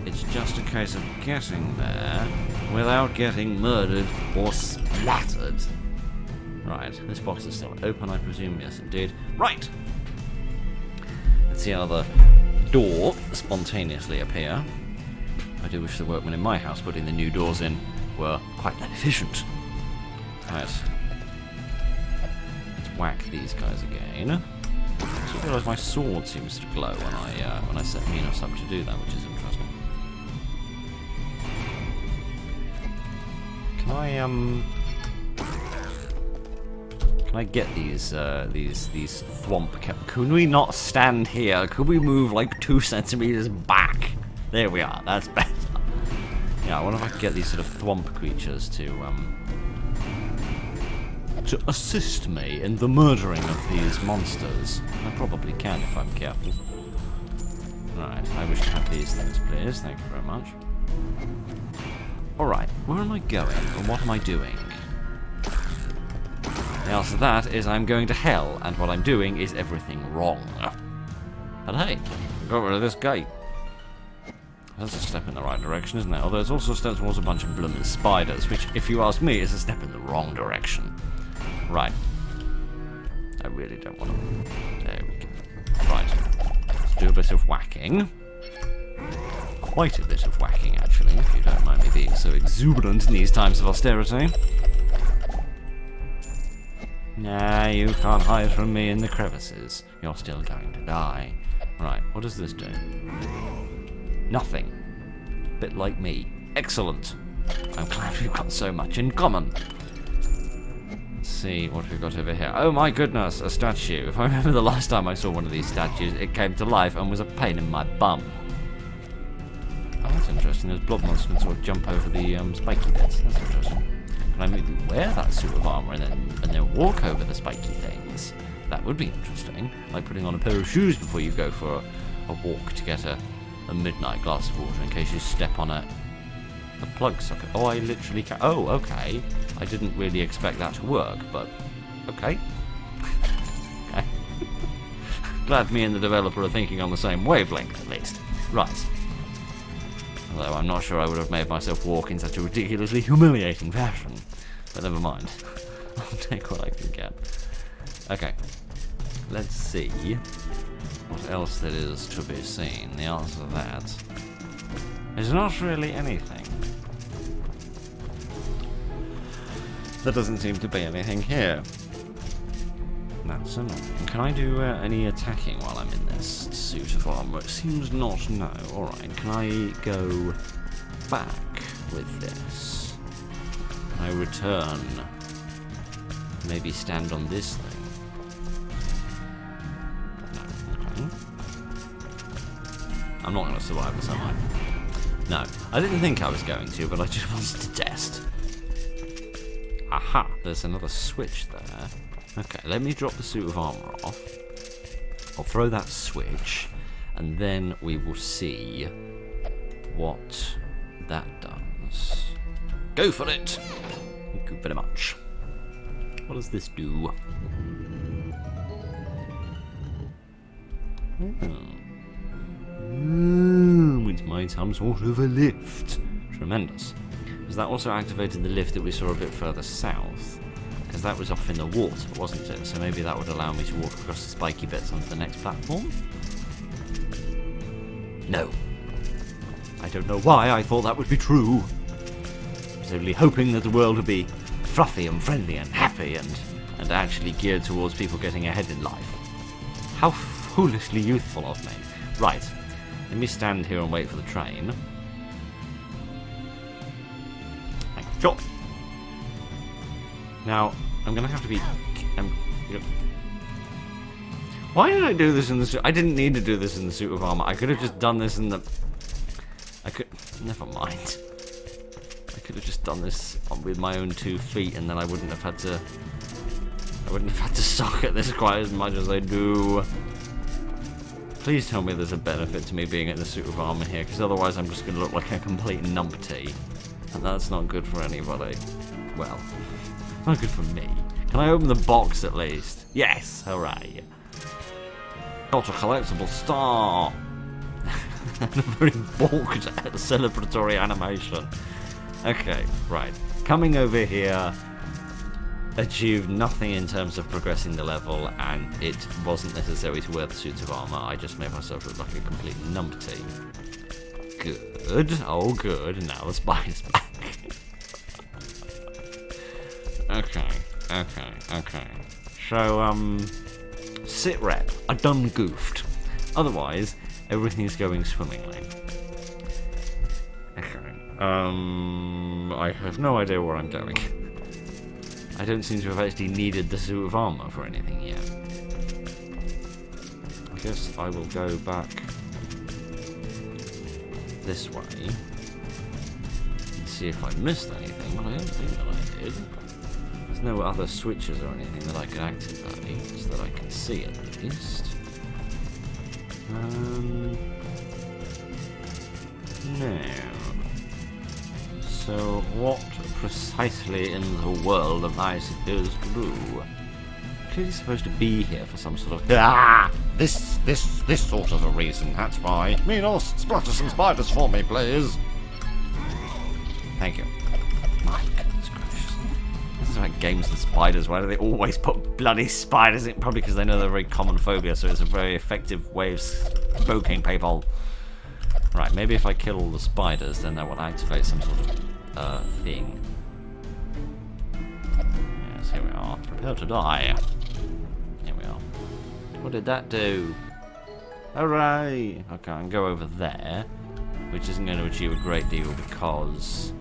It's just a case of getting there without getting murdered or splattered. Right, this box is still open, I presume. Yes, indeed. Right! Let's see how the door spontaneously appear. I do wish the workmen in my house putting the new doors in were quite that efficient. Right. Let's whack these guys again. I just realised my sword seems to glow when I set Minos up to do that, which is interesting. Can I get these thwomp? Could we not stand here? Could we move like 2 centimeters back? There we are. That's better. Yeah, I wonder if I could get these sort of thwomp creatures to assist me in the murdering of these monsters. I probably can if I'm careful. Right, I wish to have these things, please. Thank you very much. Alright, where am I going and what am I doing? The answer to that is I'm going to hell, and what I'm doing is everything wrong. But hey, I got rid of this gate. That's a step in the right direction, isn't it? Although it's also a step towards a bunch of blooming spiders, which, if you ask me, is a step in the wrong direction. Right. I really don't want to... There we go. Right. Let's do a bit of whacking. Quite a bit of whacking, actually, if you don't mind me being so exuberant in these times of austerity. Nah, you can't hide from me in the crevices. You're still going to die. Right, what does this do? Nothing. Bit like me. Excellent. I'm glad we've got so much in common. Let's see what we've got over here. Oh my goodness, a statue. If I remember the last time I saw one of these statues, it came to life and was a pain in my bum. Oh, that's interesting. Those blob monsters can sort of jump over the spiky bits. That's interesting. Can I maybe wear that suit of armor and then walk over the spiky things? That would be interesting. Like putting on a pair of shoes before you go for a walk to get a midnight glass of water in case you step on a plug socket. Oh, I literally can. Oh, okay. I didn't really expect that to work, but okay. Okay. Glad me and the developer are thinking on the same wavelength, at least. Right. Although I'm not sure I would have made myself walk in such a ridiculously humiliating fashion. But never mind. I'll take what I can get. Okay. Let's see what else there is to be seen. The answer to that is not really anything. There doesn't seem to be anything here. That's annoying. Can I do any attacking while I'm in this suit of armor? It seems not, no. Alright, can I go back with this? Can I return? Maybe stand on this thing? No, okay. I'm not going to survive this, am I? No, I didn't think I was going to, but I just wanted to test. Aha, there's another switch there. Okay, let me drop the suit of armor off. I'll throw that switch, and then we will see what that does. Go for it! Thank you very much. What does this do? It might some sort of a lift. Tremendous. Because that also activated the lift that we saw a bit further south. Because that was off in the water, wasn't it? So maybe that would allow me to walk across the spiky bits onto the next platform? No. I don't know why I thought that would be true. I was only hoping that the world would be fluffy and friendly and happy and actually geared towards people getting ahead in life. How foolishly youthful of me. Right. Let me stand here and wait for the train. Thank you. Now, I'm going to have to be... Why did I do this in the suit? I didn't need to do this in the suit of armor. I could have just done this in the... I could... Never mind. I could have just done this with my own 2 feet, and then I wouldn't have had to... I wouldn't have had to suck at this quite as much as I do. Please tell me there's a benefit to me being in the suit of armor here, because otherwise I'm just going to look like a complete numpty. And that's not good for anybody. Well, not good for me. Can I open the box at least? Yes! Hooray! Got a collectible star! And a very balked celebratory animation. Okay, right. Coming over here, achieved nothing in terms of progressing the level, and it wasn't necessary to wear the suits of armor. I just made myself look like a complete numpty. Good. Oh, good. Now the spider's back. Okay. So, sit rep. I done goofed. Otherwise, everything's going swimmingly. Okay. I have no idea where I'm going. I don't seem to have actually needed the suit of armor for anything yet. I guess I will go back this way and see if I missed anything, but I don't think that I did. There's no other switches or anything that I can activate, so that I can see at least. No. So what precisely in the world am I supposed to do? I'm clearly supposed to be here for some sort of... This sort of a reason, that's why. Minos, splatter some spiders for me, please. Thank you. My goodness gracious. This is like games and spiders. Why do they always put bloody spiders in? Probably because they know they're a very common phobia, so it's a very effective way of poking people. Right, maybe if I kill all the spiders, then that will activate some sort of thing. Yes, here we are. Prepare to die. Here we are. What did that do? Hooray! Okay, I can go over there, which isn't going to achieve a great deal because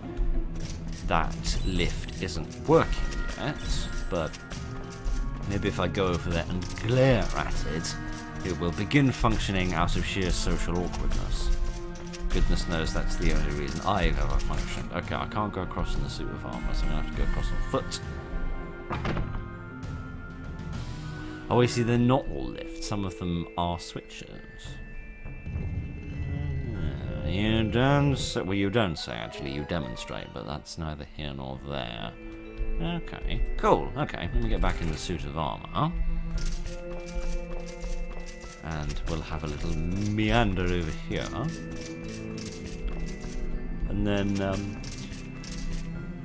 that lift isn't working yet, but maybe if I go over there and glare at it, it will begin functioning out of sheer social awkwardness. Goodness knows that's the only reason I've ever functioned. Okay, I can't go across in the suit of armor, so I'm going to have to go across on foot. Oh, I see, they're not all lifts. Some of them are switches. You don't say, well, you don't say, actually, you demonstrate, but that's neither here nor there. Okay, cool. Okay, let me get back in the suit of armor. And we'll have a little meander over here. And then,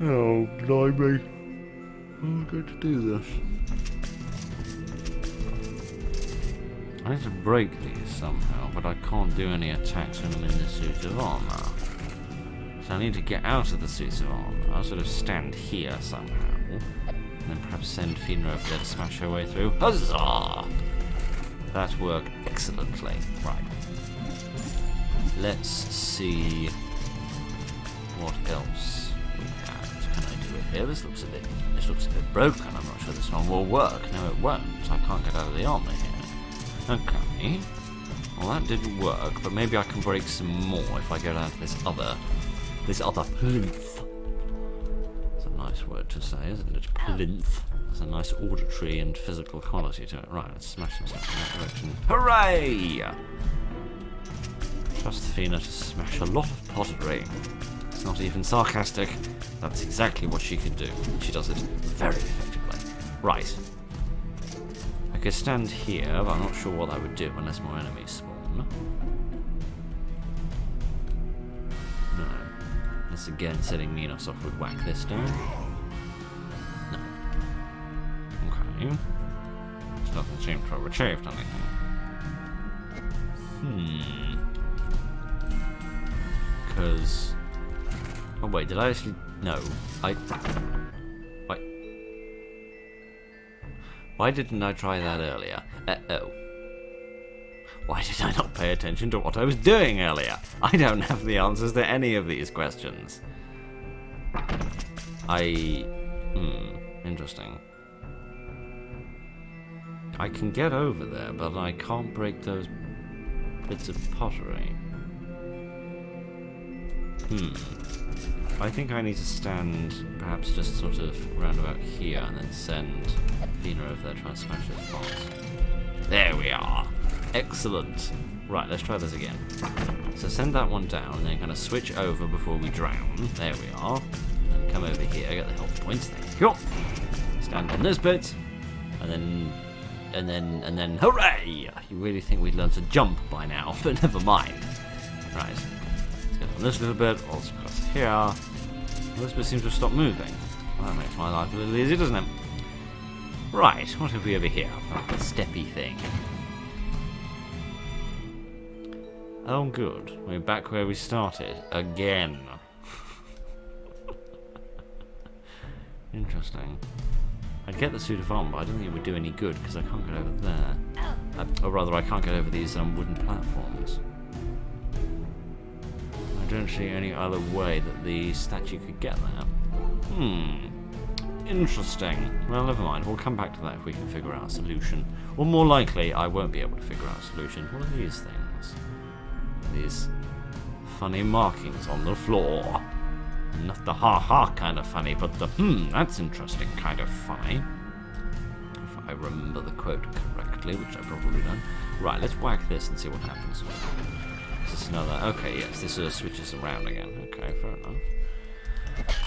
oh, blimey. I'm going to do this. I need to break these somehow, but I can't do any attacks when I'm in the suit of armor. So I need to get out of the suit of armor. I'll sort of stand here somehow, and then perhaps send Fina over there to smash her way through. Huzzah! That worked excellently. Right. Let's see what else we have. Can I do it here? This looks a bit broken. I'm not sure this one will work. No, it won't. I can't get out of the armor here. Okay. Well, that didn't work, but maybe I can break some more if I go down to this other plinth. That's a nice word to say, isn't it? Plinth. There's a nice auditory and physical quality to it. Right, let's smash some stuff in that direction. Hooray! Trust Fina to smash a lot of pottery. It's not even sarcastic. That's exactly what she can do. She does it very effectively. Right. I could stand here, but I'm not sure what I would do unless more enemies spawn. No. That's again setting Minos off with whack this time. No. Okay. This doesn't seem to have achieved anything. Because... oh wait, did I actually... no. Wait. Why didn't I try that earlier? Oh. Why did I not pay attention to what I was doing earlier? I don't have the answers to any of these questions. Interesting. I can get over there, but I can't break those bits of pottery. I think I need to stand perhaps just sort of round about here and then send Fina over there trying to smash those bombs. There we are. Excellent. Right, let's try this again. So send that one down and then kind of switch over before we drown. There we are. And come over here, get the health points. Thank you. Stand on this bit. And then, hooray! You really think we'd learn to jump by now, but never mind. Right. Let's get on this little bit, also across here. Well, this bit seems to have stopped moving. Well, that makes my life a little easier, doesn't it? Right, what have we over here? Oh, a steppy thing. Oh, good. We're back where we started. Again. Interesting. I'd get the suit of armor, but I don't think it would do any good because I can't get over there. Or rather, I can't get over these wooden platforms. I don't see any other way that the statue could get there. Interesting. Well, never mind. We'll come back to that if we can figure out a solution. Or more likely, I won't be able to figure out a solution. What are these things? These funny markings on the floor. Not the ha-ha kind of funny, but the that's interesting kind of funny. If I remember the quote correctly, which I probably don't. Right, let's whack this and see what happens. Is this another? Okay, yes, this sort of switches around again. Okay, fair enough.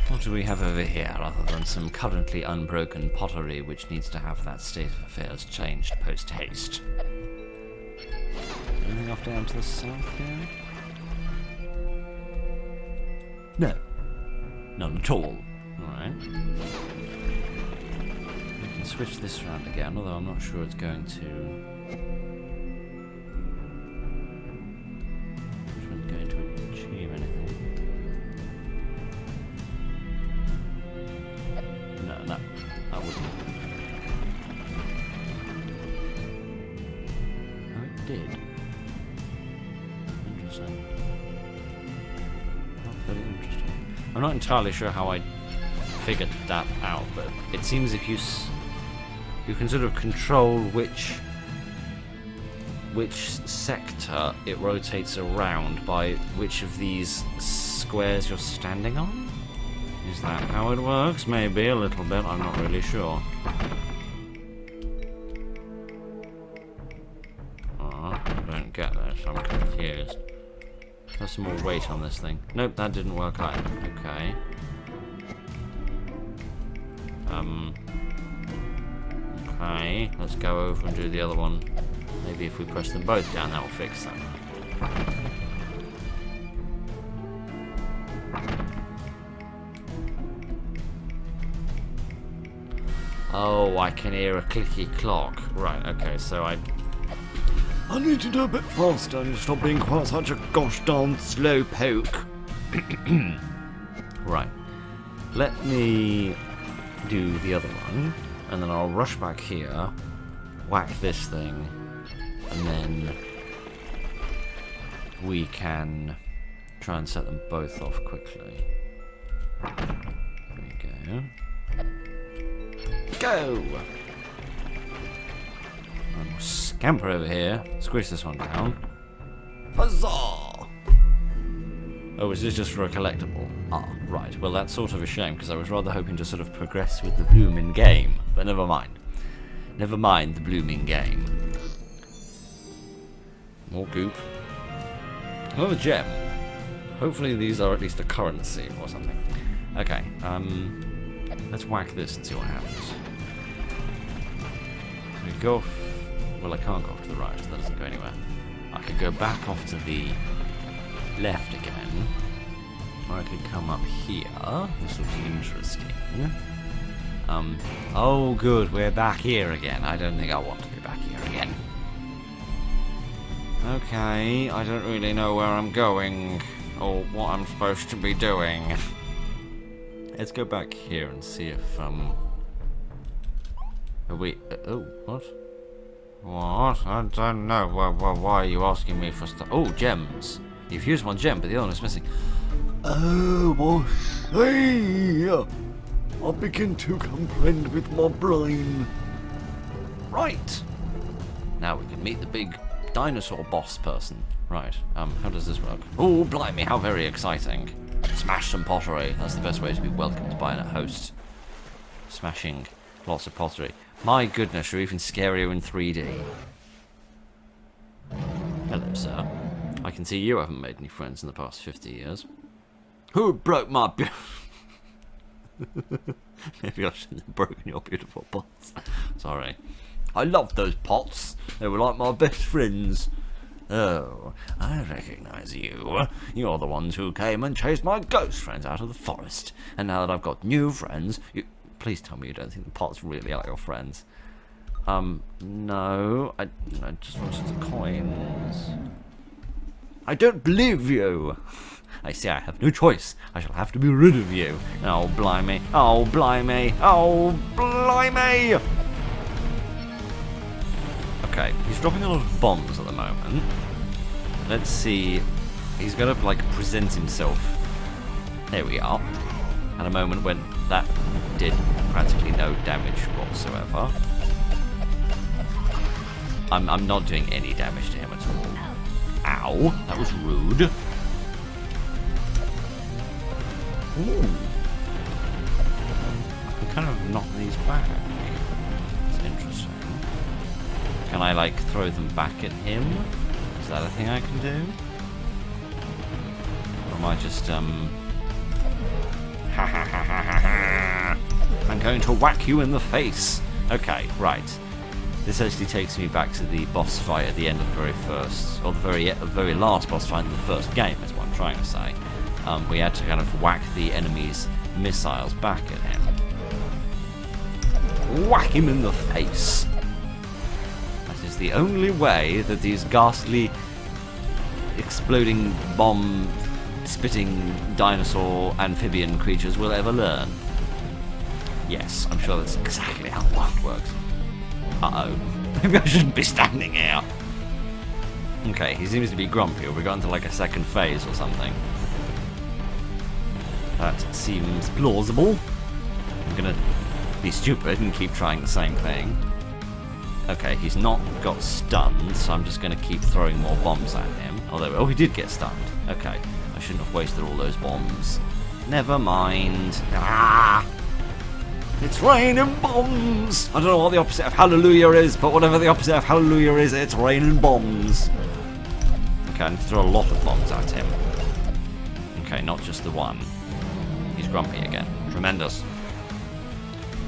What do we have over here other than some currently unbroken pottery which needs to have that state of affairs changed post-haste? Anything off down to the south here? No. None at all. Alright. We can switch this around again, although I'm not sure it's going to... Which one's going to achieve anything? No, that wouldn't. Oh, it did. Interesting. Not very interesting. I'm not entirely sure how I figured that out, but it seems if you can sort of control which sector it rotates around by which of these squares you're standing on. Is that how it works? Maybe a little bit. I'm not really sure. Oh, I don't get this. I'm confused. There's some more weight on this thing. Nope, that didn't work either. Okay. Okay, let's go over and do the other one. Maybe if we press them both down, that will fix them. Oh, I can hear a clicky clock. Right, okay, so I need to do a bit faster and stop being quite such a gosh darn slow poke. Right. Let me do the other one, and then I'll rush back here, whack this thing, and then we can try and set them both off quickly. There we go. Go! And we'll scamper over here, squish this one down. Huzzah! Oh, is this just for a collectible? Ah, right. Well, that's sort of a shame, because I was rather hoping to sort of progress with the blooming game. But never mind. Never mind the blooming game. More goop. Another gem. Hopefully these are at least a currency or something. Okay, let's whack this and see what happens. So we go off... Well, I can't go off to the right, so that doesn't go anywhere. I could go back off to the left again. Or I could come up here. This looks interesting. Oh good, we're back here again. I don't think I want to be back here again. Okay, I don't really know where I'm going, or what I'm supposed to be doing. Let's go back here and see if, oh, what? What? I don't know. Why are you asking me for stuff? Oh, gems. You've used one gem, but the other one is missing. Oh, I begin to comprehend with my brain. Right. Now we can meet the big dinosaur boss person. Right. How does this work? Oh, blimey, how very exciting. Smash some pottery. That's the best way to be welcomed by a host. Smashing lots of pottery. My goodness, you're even scarier in 3D. Hello, sir. I can see you haven't made any friends in the past 50 years. Who broke my... Maybe I shouldn't have broken your beautiful pots. Sorry. I loved those pots. They were like my best friends. Oh, I recognise you. You're the ones who came and chased my ghost friends out of the forest. And now that I've got new friends, you... Please tell me you don't think the pots really are your friends. No. I just wanted the coins. I don't believe you. I see I have no choice. I shall have to be rid of you. Oh, blimey. Oh, blimey. Oh, blimey. Okay, he's dropping a lot of bombs at the moment. Let's see. He's got to, like, present himself. There we are. At a moment when that did practically no damage whatsoever. I'm not doing any damage to him at all. Ow, that was rude. Ooh. I can kind of knock these back. That's interesting. Can I, like, throw them back at him? Is that a thing I can do? Or am I just, Ha ha ha ha ha ha! I'm going to whack you in the face! Okay, right. This actually takes me back to the boss fight at the end of the very first, or the very last boss fight in the first game, is what I'm trying to say. We had to kind of whack the enemy's missiles back at him. Whack him in the face! That is the only way that these ghastly, exploding, bomb-spitting dinosaur amphibian creatures will ever learn. Yes, I'm sure that's exactly how the world works. Uh-oh. Maybe I shouldn't be standing here. Okay, he seems to be grumpy. We've gone to like a second phase or something. That seems plausible. I'm gonna be stupid and keep trying the same thing. Okay, he's not got stunned, so I'm just gonna keep throwing more bombs at him. Although, oh, he did get stunned. Okay, I shouldn't have wasted all those bombs. Never mind. Ah! It's raining bombs! I don't know what the opposite of hallelujah is, but whatever the opposite of hallelujah is, it's raining bombs. Okay, I need to throw a lot of bombs at him. Okay, not just the one. He's grumpy again. Tremendous.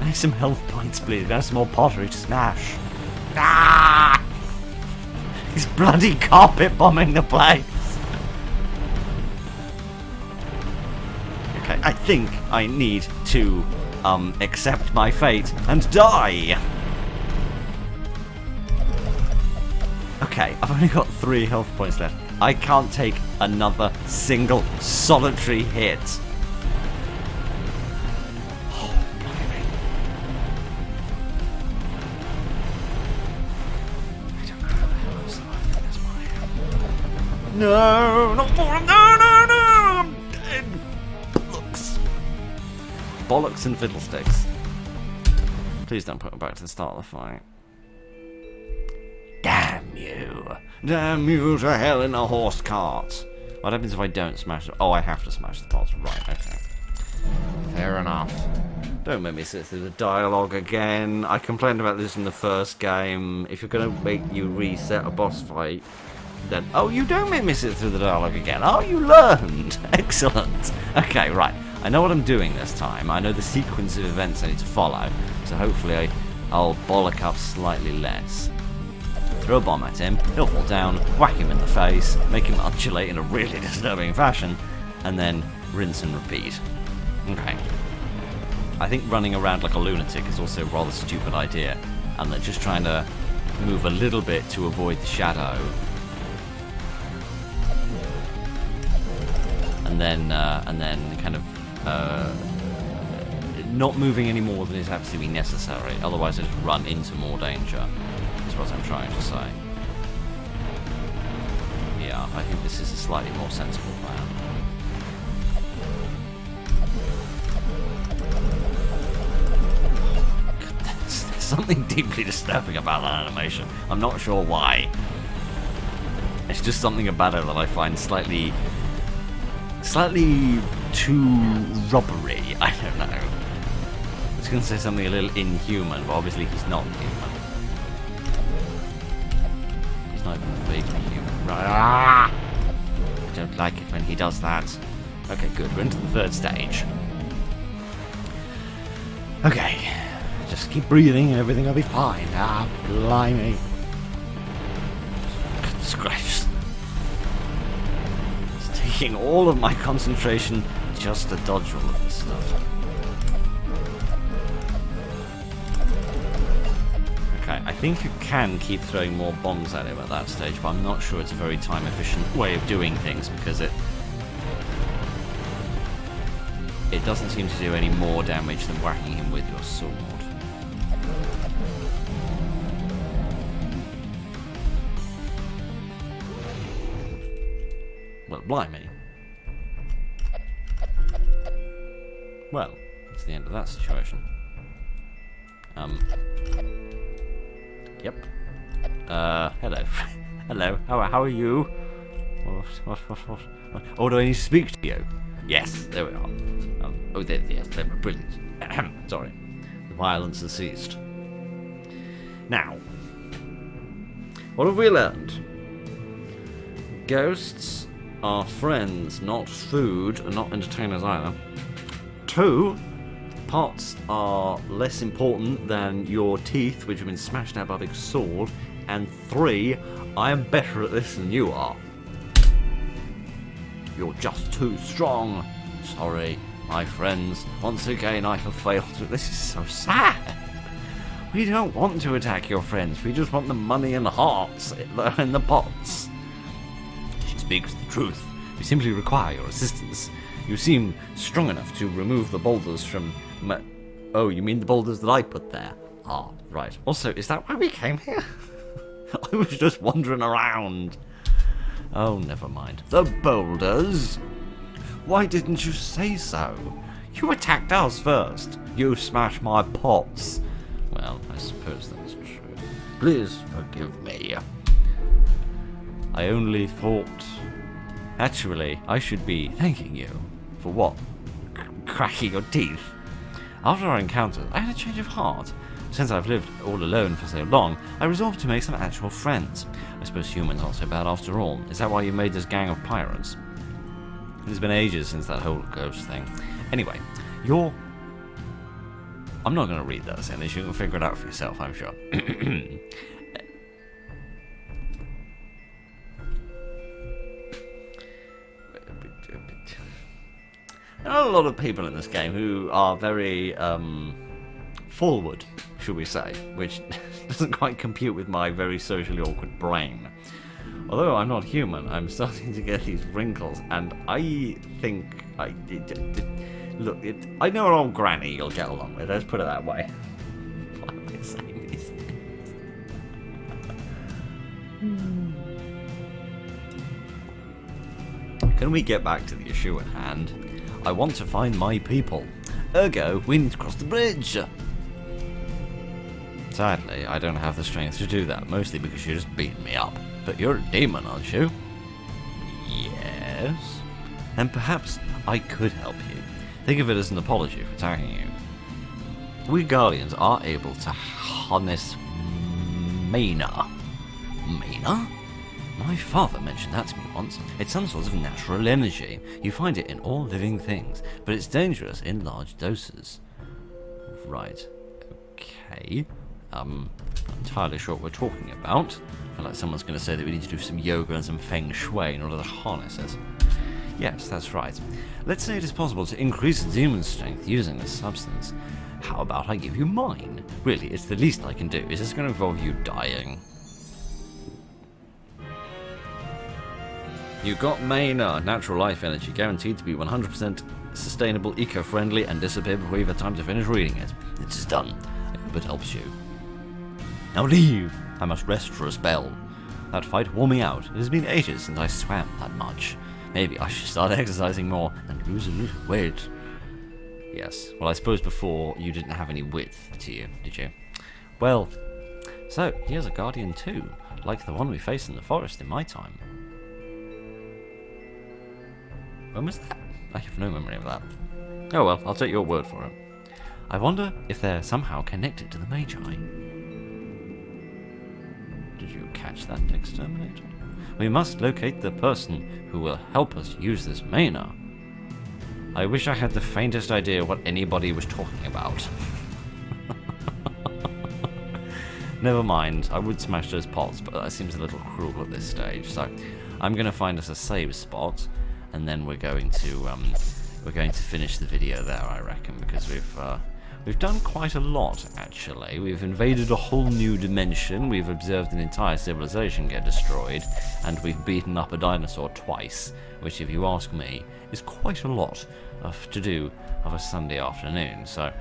I need some health points, please. There's some more pottery to smash. Ah! He's bloody carpet bombing the place. Okay, I think I need to accept my fate and die. Okay, I've only got 3 health points left. I can't take another single solitary hit. Oh, blimey. I don't know how the hell else I think that's why. No, not more. No. I'm dead. Bollocks and fiddlesticks. Please don't put me back to the start of the fight. Damn you. Damn you to hell in a horse cart. What happens if I don't smash it? Oh, I have to smash the pots. Right, okay. Fair enough. Don't make me sit through the dialogue again. I complained about this in the first game. If you're going to make you reset a boss fight, then... Oh, you don't make me sit through the dialogue again. Oh, you learned. Excellent. Okay, right. I know what I'm doing this time. I know the sequence of events I need to follow, so hopefully I'll bollock up slightly less. Throw a bomb at him, he'll fall down, whack him in the face, make him undulate in a really disturbing fashion, and then rinse and repeat. Okay. I think running around like a lunatic is also a rather stupid idea, and that just trying to move a little bit to avoid the shadow. And then kind of not moving any more than is absolutely necessary, otherwise I just run into more danger, is what I'm trying to say. Yeah, I think this is a slightly more sensible plan. There's something deeply disturbing about that animation. I'm not sure why. It's just something about it that I find slightly to robbery. I don't know. I was going to say something a little inhuman, but obviously he's not human. He's not even vaguely human. Right. Ah! I don't like it when he does that. Okay, good. We're into the third stage. Okay. Just keep breathing and everything will be fine. Ah, blimey. Goodness gracious. It's taking all of my concentration just to dodge all of this stuff. Okay, I think you can keep throwing more bombs at him at that stage, but I'm not sure it's a very time-efficient way of doing things because it doesn't seem to do any more damage than whacking him with your sword. Well, blimey. Well, that's the end of that situation. Yep. Hello. Hello. How are you? What? Oh, do I need to speak to you? Yes, there we are. Oh, there, yes, they were brilliant. Sorry. The violence has ceased. Now, what have we learned? Ghosts are friends, not food, and not entertainers either. 2, pots are less important than your teeth, which have been smashed out by a big sword. And 3, I am better at this than you are. You're just too strong. Sorry, my friends. Once again, I have failed. This is so sad. We don't want to attack your friends. We just want the money and the hearts in the pots. She speaks the truth. We simply require your assistance. You seem strong enough to remove the boulders from... Oh, you mean the boulders that I put there? Ah, right. Also, is that why we came here? I was just wandering around. Oh, never mind. The boulders? Why didn't you say so? You attacked us first. You smashed my pots. Well, I suppose that's true. Please forgive me. I only thought... Actually, I should be thanking you. For what? Cracking your teeth? After our encounter, I had a change of heart. Since I've lived all alone for so long, I resolved to make some actual friends. I suppose humans aren't so bad after all. Is that why you made this gang of pirates? It's been ages since that whole ghost thing. Anyway, I'm not going to read that sentence. You can figure it out for yourself, I'm sure. There are a lot of people in this game who are very forward, should we say, which doesn't quite compute with my very socially awkward brain. Although I'm not human, I'm starting to get these wrinkles, and I think I know an old granny you'll get along with, let's put it that way. Why am I saying these things? Can we get back to the issue at hand? I want to find my people. Ergo, we need to cross the bridge. Sadly, I don't have the strength to do that, mostly because you just beat me up. But you're a demon, aren't you? Yes. And perhaps I could help you. Think of it as an apology for attacking you. We Guardians are able to harness mana. Mana? My father mentioned that to me once. It's some sort of natural energy. You find it in all living things, but it's dangerous in large doses. Right. Okay. I'm not entirely sure what we're talking about. I feel like someone's going to say that we need to do some yoga and some feng shui in order to harness it. Yes, that's right. Let's say it is possible to increase demon strength using this substance. How about I give you mine? Really, it's the least I can do. Is this going to involve you dying? You got mana, natural life energy, guaranteed to be 100% sustainable, eco-friendly, and disappear before you've had time to finish reading it. It is done. I hope it helps you. Now leave! I must rest for a spell. That fight wore me out. It has been ages since I swam that much. Maybe I should start exercising more and lose a little weight. Yes, well I suppose before you didn't have any width to you, did you? Well, so here's a guardian too, like the one we faced in the forest in my time. When was that? I have no memory of that. Oh well, I'll take your word for it. I wonder if they're somehow connected to the Magi. Did you catch that, Exterminator? We must locate the person who will help us use this mana. I wish I had the faintest idea what anybody was talking about. Never mind, I would smash those pots, but that seems a little cruel at this stage. So I'm going to find us a save spot, and then we're going to finish the video there, I reckon, because we've done quite a lot, actually. We've invaded a whole new dimension, we've observed an entire civilization get destroyed, and we've beaten up a dinosaur twice, which, if you ask me, is quite a lot to do of a Sunday afternoon. So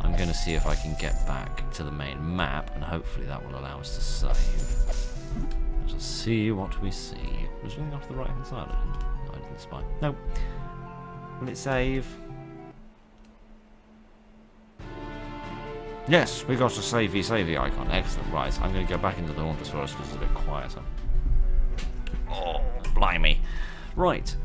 I'm going to see if I can get back to the main map, and hopefully that will allow us to save. Let us see what we see. Was something off the right hand side? I didn't spy. No. Will it save? Yes, we got a savey icon. Excellent. Right, I'm going to go back into the Haunter's Forest because it's a bit quieter. Oh, blimey. Right.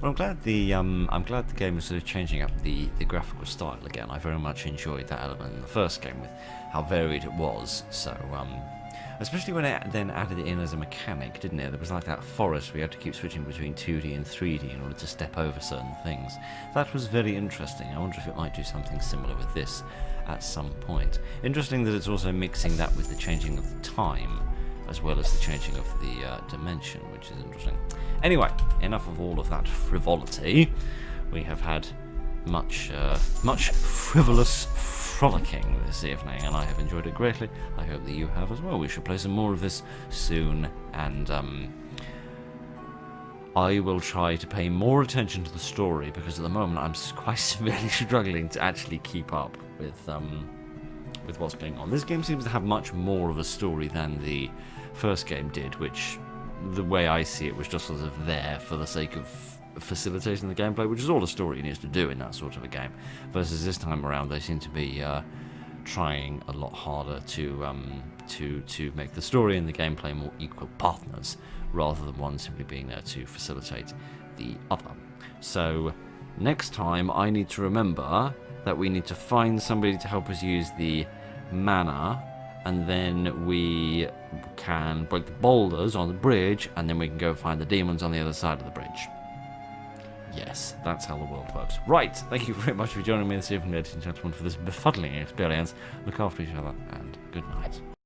Well, I'm glad the game is sort of changing up the graphical style again. I very much enjoyed that element in the first game with how varied it was. So, especially when it then added it in as a mechanic, didn't it? There was like that forest where you had to keep switching between 2D and 3D in order to step over certain things. That was very interesting. I wonder if it might do something similar with this at some point. Interesting that it's also mixing that with the changing of the time, as well as the changing of the dimension, which is interesting. Anyway, enough of all of that frivolity. We have had much frivolous frolicking this evening, and I have enjoyed it greatly. I hope that you have as well. We should play some more of this soon, and I will try to pay more attention to the story, because at the moment I'm quite severely struggling to actually keep up with what's going on. This game seems to have much more of a story than the first game did, which, the way I see it, was just sort of there for the sake of facilitating the gameplay, which is all a story needs to do in that sort of a game. Versus this time around, they seem to be trying a lot harder to make the story and the gameplay more equal partners, rather than one simply being there to facilitate the other. So next time I need to remember that we need to find somebody to help us use the mana, and then we can break the boulders on the bridge, and then we can go find the demons on the other side of the bridge. Yes, that's how the world works. Right, thank you very much for joining me this evening, ladies and gentlemen, for this befuddling experience. Look after each other, and good night.